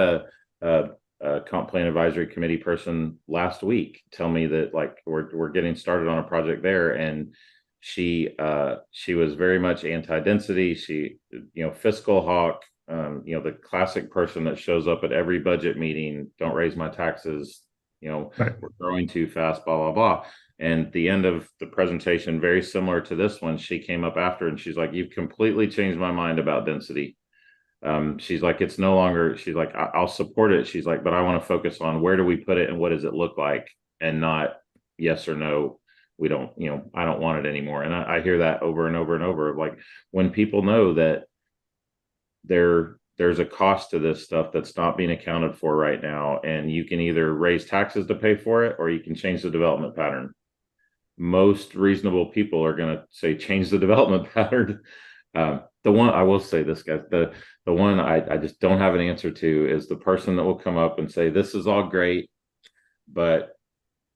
a comp plan advisory committee person last week tell me that like we're getting started on a project there, and she was very much anti-density. She, fiscal hawk. The classic person that shows up at every budget meeting, don't raise my taxes, Right. we're growing too fast, blah, blah, blah. And the end of the presentation, very similar to this one, she came up after and she's like, you've completely changed my mind about density. She's like, it's no longer, she's like, I'll support it. She's like, but I want to focus on where do we put it and what does it look like, and not yes or no. We don't, I don't want it anymore. And I hear that over and over and over. Like, when people know that there's a cost to this stuff that's not being accounted for right now, and you can either raise taxes to pay for it or you can change the development pattern. Most reasonable people are going to say change the development pattern. The one I will say, this guy, the one I just don't have an answer to is the person that will come up and say, this is all great, but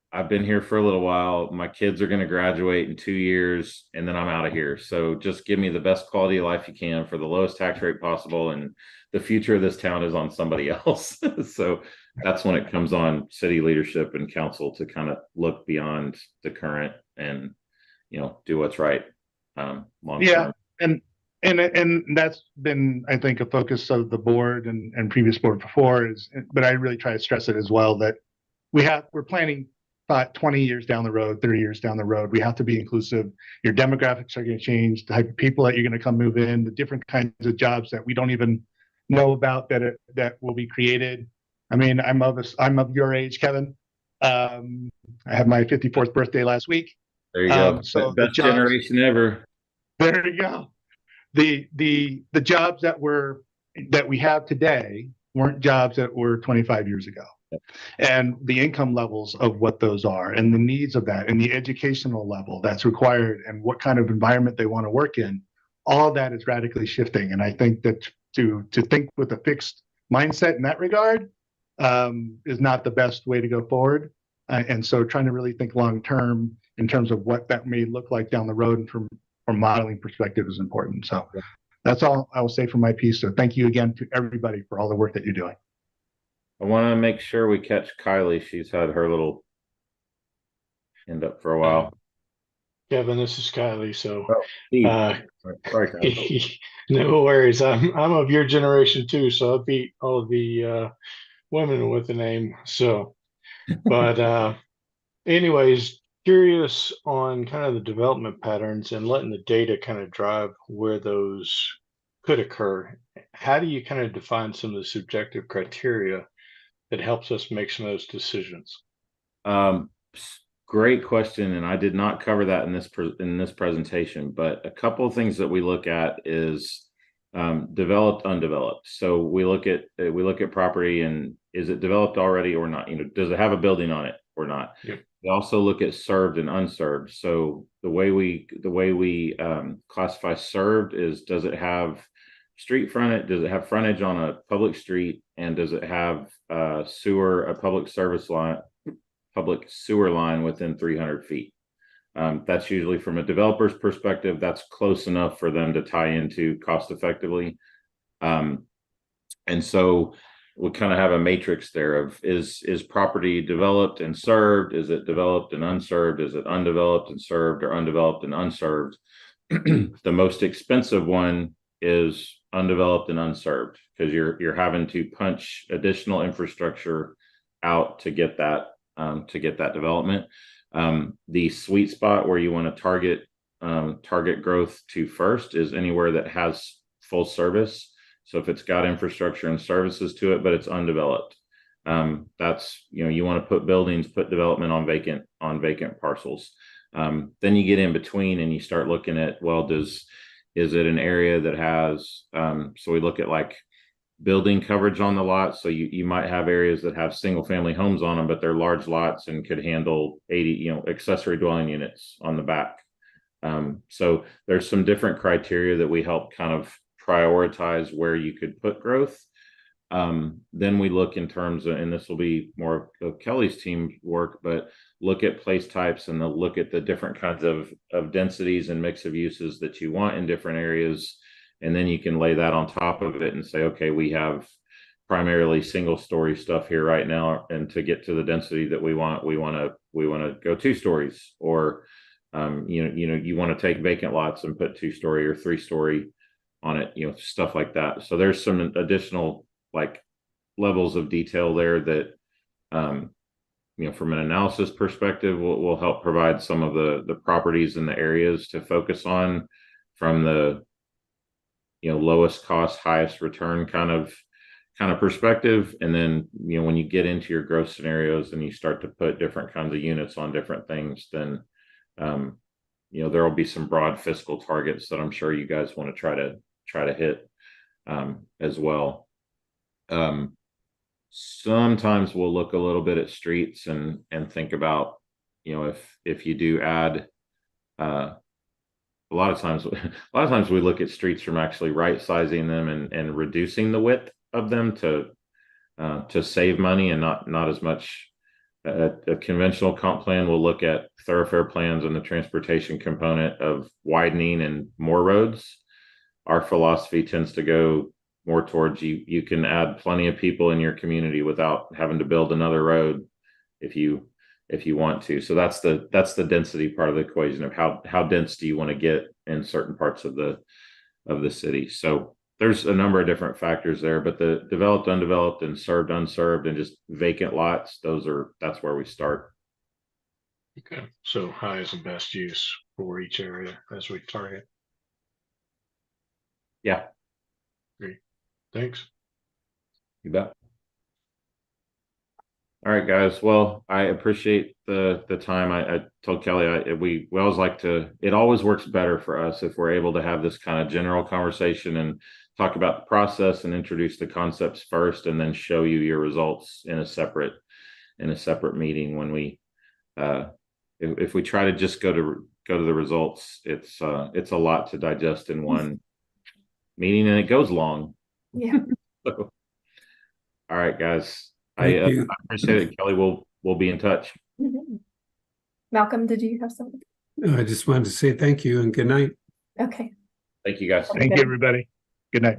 I've been here for a little while. My kids are going to graduate in 2 years and then I'm out of here. So just give me the best quality of life you can for the lowest tax rate possible. And the future of this town is on somebody else. So that's when it comes on city leadership and council to kind of look beyond the current and, do what's right. Long term. And that's been, I think, a focus of the board and previous board before but I really try to stress it as well, that we're planning 20 years down the road, 30 years down the road. We have to be inclusive. Your demographics are going to change, the type of people that you're going to come move in, the different kinds of jobs that we don't even know about that will be created. I mean, I'm of your age, Kevin. I had my 54th birthday last week. There you go. So best generation ever. There you go. The jobs that we have today weren't jobs that were 25 years ago. And the income levels of what those are, and the needs of that, and the educational level that's required, and what kind of environment they want to work in, all that is radically shifting. And I think that to think with a fixed mindset in that regard is not the best way to go forward. And so trying to really think long term in terms of what that may look like down the road, and from a modeling perspective, is important. So that's all I will say for my piece. So thank you again to everybody for all the work that you're doing. I want to make sure we catch Kylie. She's had her little end up for a while. Kevin, this is Kylie. So, sorry, Kylie. No worries. I'm of your generation too, so I beat all of the women with the name. So, but anyways, curious on kind of the development patterns and letting the data kind of drive where those could occur, how do you kind of define some of the subjective criteria that helps us make some of those decisions? Great question, and I did not cover that in this presentation. But a couple of things that we look at is developed, undeveloped. So we look at property, and is it developed already or not? Does it have a building on it or not? Yep. We also look at served and unserved. So the way we classify served is, does it have street frontage? Does it have frontage on a public street? And does it have a public sewer line within 300 feet? That's usually, from a developer's perspective, that's close enough for them to tie into cost effectively. And so we kind of have a matrix there of, is property developed and served? Is it developed and unserved? Is it undeveloped and served, or undeveloped and unserved? The most expensive one is undeveloped and unserved, because you're having to punch additional infrastructure out to get that development. The sweet spot where you want to target growth to first is anywhere that has full service. So if it's got infrastructure and services to it, but it's undeveloped, that's, you want to put development on vacant parcels. Then you get in between and you start looking at, well, is it an area that has, so we look at like building coverage on the lot. So you might have areas that have single family homes on them, but they're large lots and could handle 80, accessory dwelling units on the back. So there's some different criteria that we help kind of prioritize where you could put growth. Then we look in terms of, and this will be more of Kelly's team's work, but look at place types and look at the different kinds of densities and mix of uses that you want in different areas. And then you can lay that on top of it and say, okay, we have primarily single story stuff here right now, and to get to the density that we want to go 2 stories, or you want to take vacant lots and put 2-story or 3-story on it, stuff like that. So there's some additional like levels of detail there that from an analysis perspective will help provide some of the properties and the areas to focus on from the lowest cost, highest return kind of perspective. And then when you get into your growth scenarios and you start to put different kinds of units on different things, then there will be some broad fiscal targets that I'm sure you guys want to try to hit as well. Sometimes we'll look a little bit at streets and think about, if you do add a lot of times we look at streets from actually right sizing them and reducing the width of them to save money, and not as much. A conventional comp plan will look at thoroughfare plans and the transportation component of widening and more roads. Our philosophy tends to go more towards, you can add plenty of people in your community without having to build another road if you want to. So that's the density part of the equation of how dense do you want to get in certain parts of the city. So there's a number of different factors there, but the developed, undeveloped, and served, unserved, and just vacant lots, that's where we start. Okay, so high is the best use for each area as we target. Yeah. Great. Thanks. You bet. All right, guys. Well, I appreciate the time. I told Kelly we always like to. It always works better for us if we're able to have this kind of general conversation and talk about the process and introduce the concepts first, and then show you your results in a separate meeting. When we if we try to just go to the results, it's a lot to digest in one meeting, and it goes long. Yeah. So, all right, guys. Thank I you. appreciate it, Kelly. We'll be in touch. Mhm. Malcolm, did you have something? I just wanted to say thank you and good night. Okay. Thank you, guys. Thank you, everybody. Good night.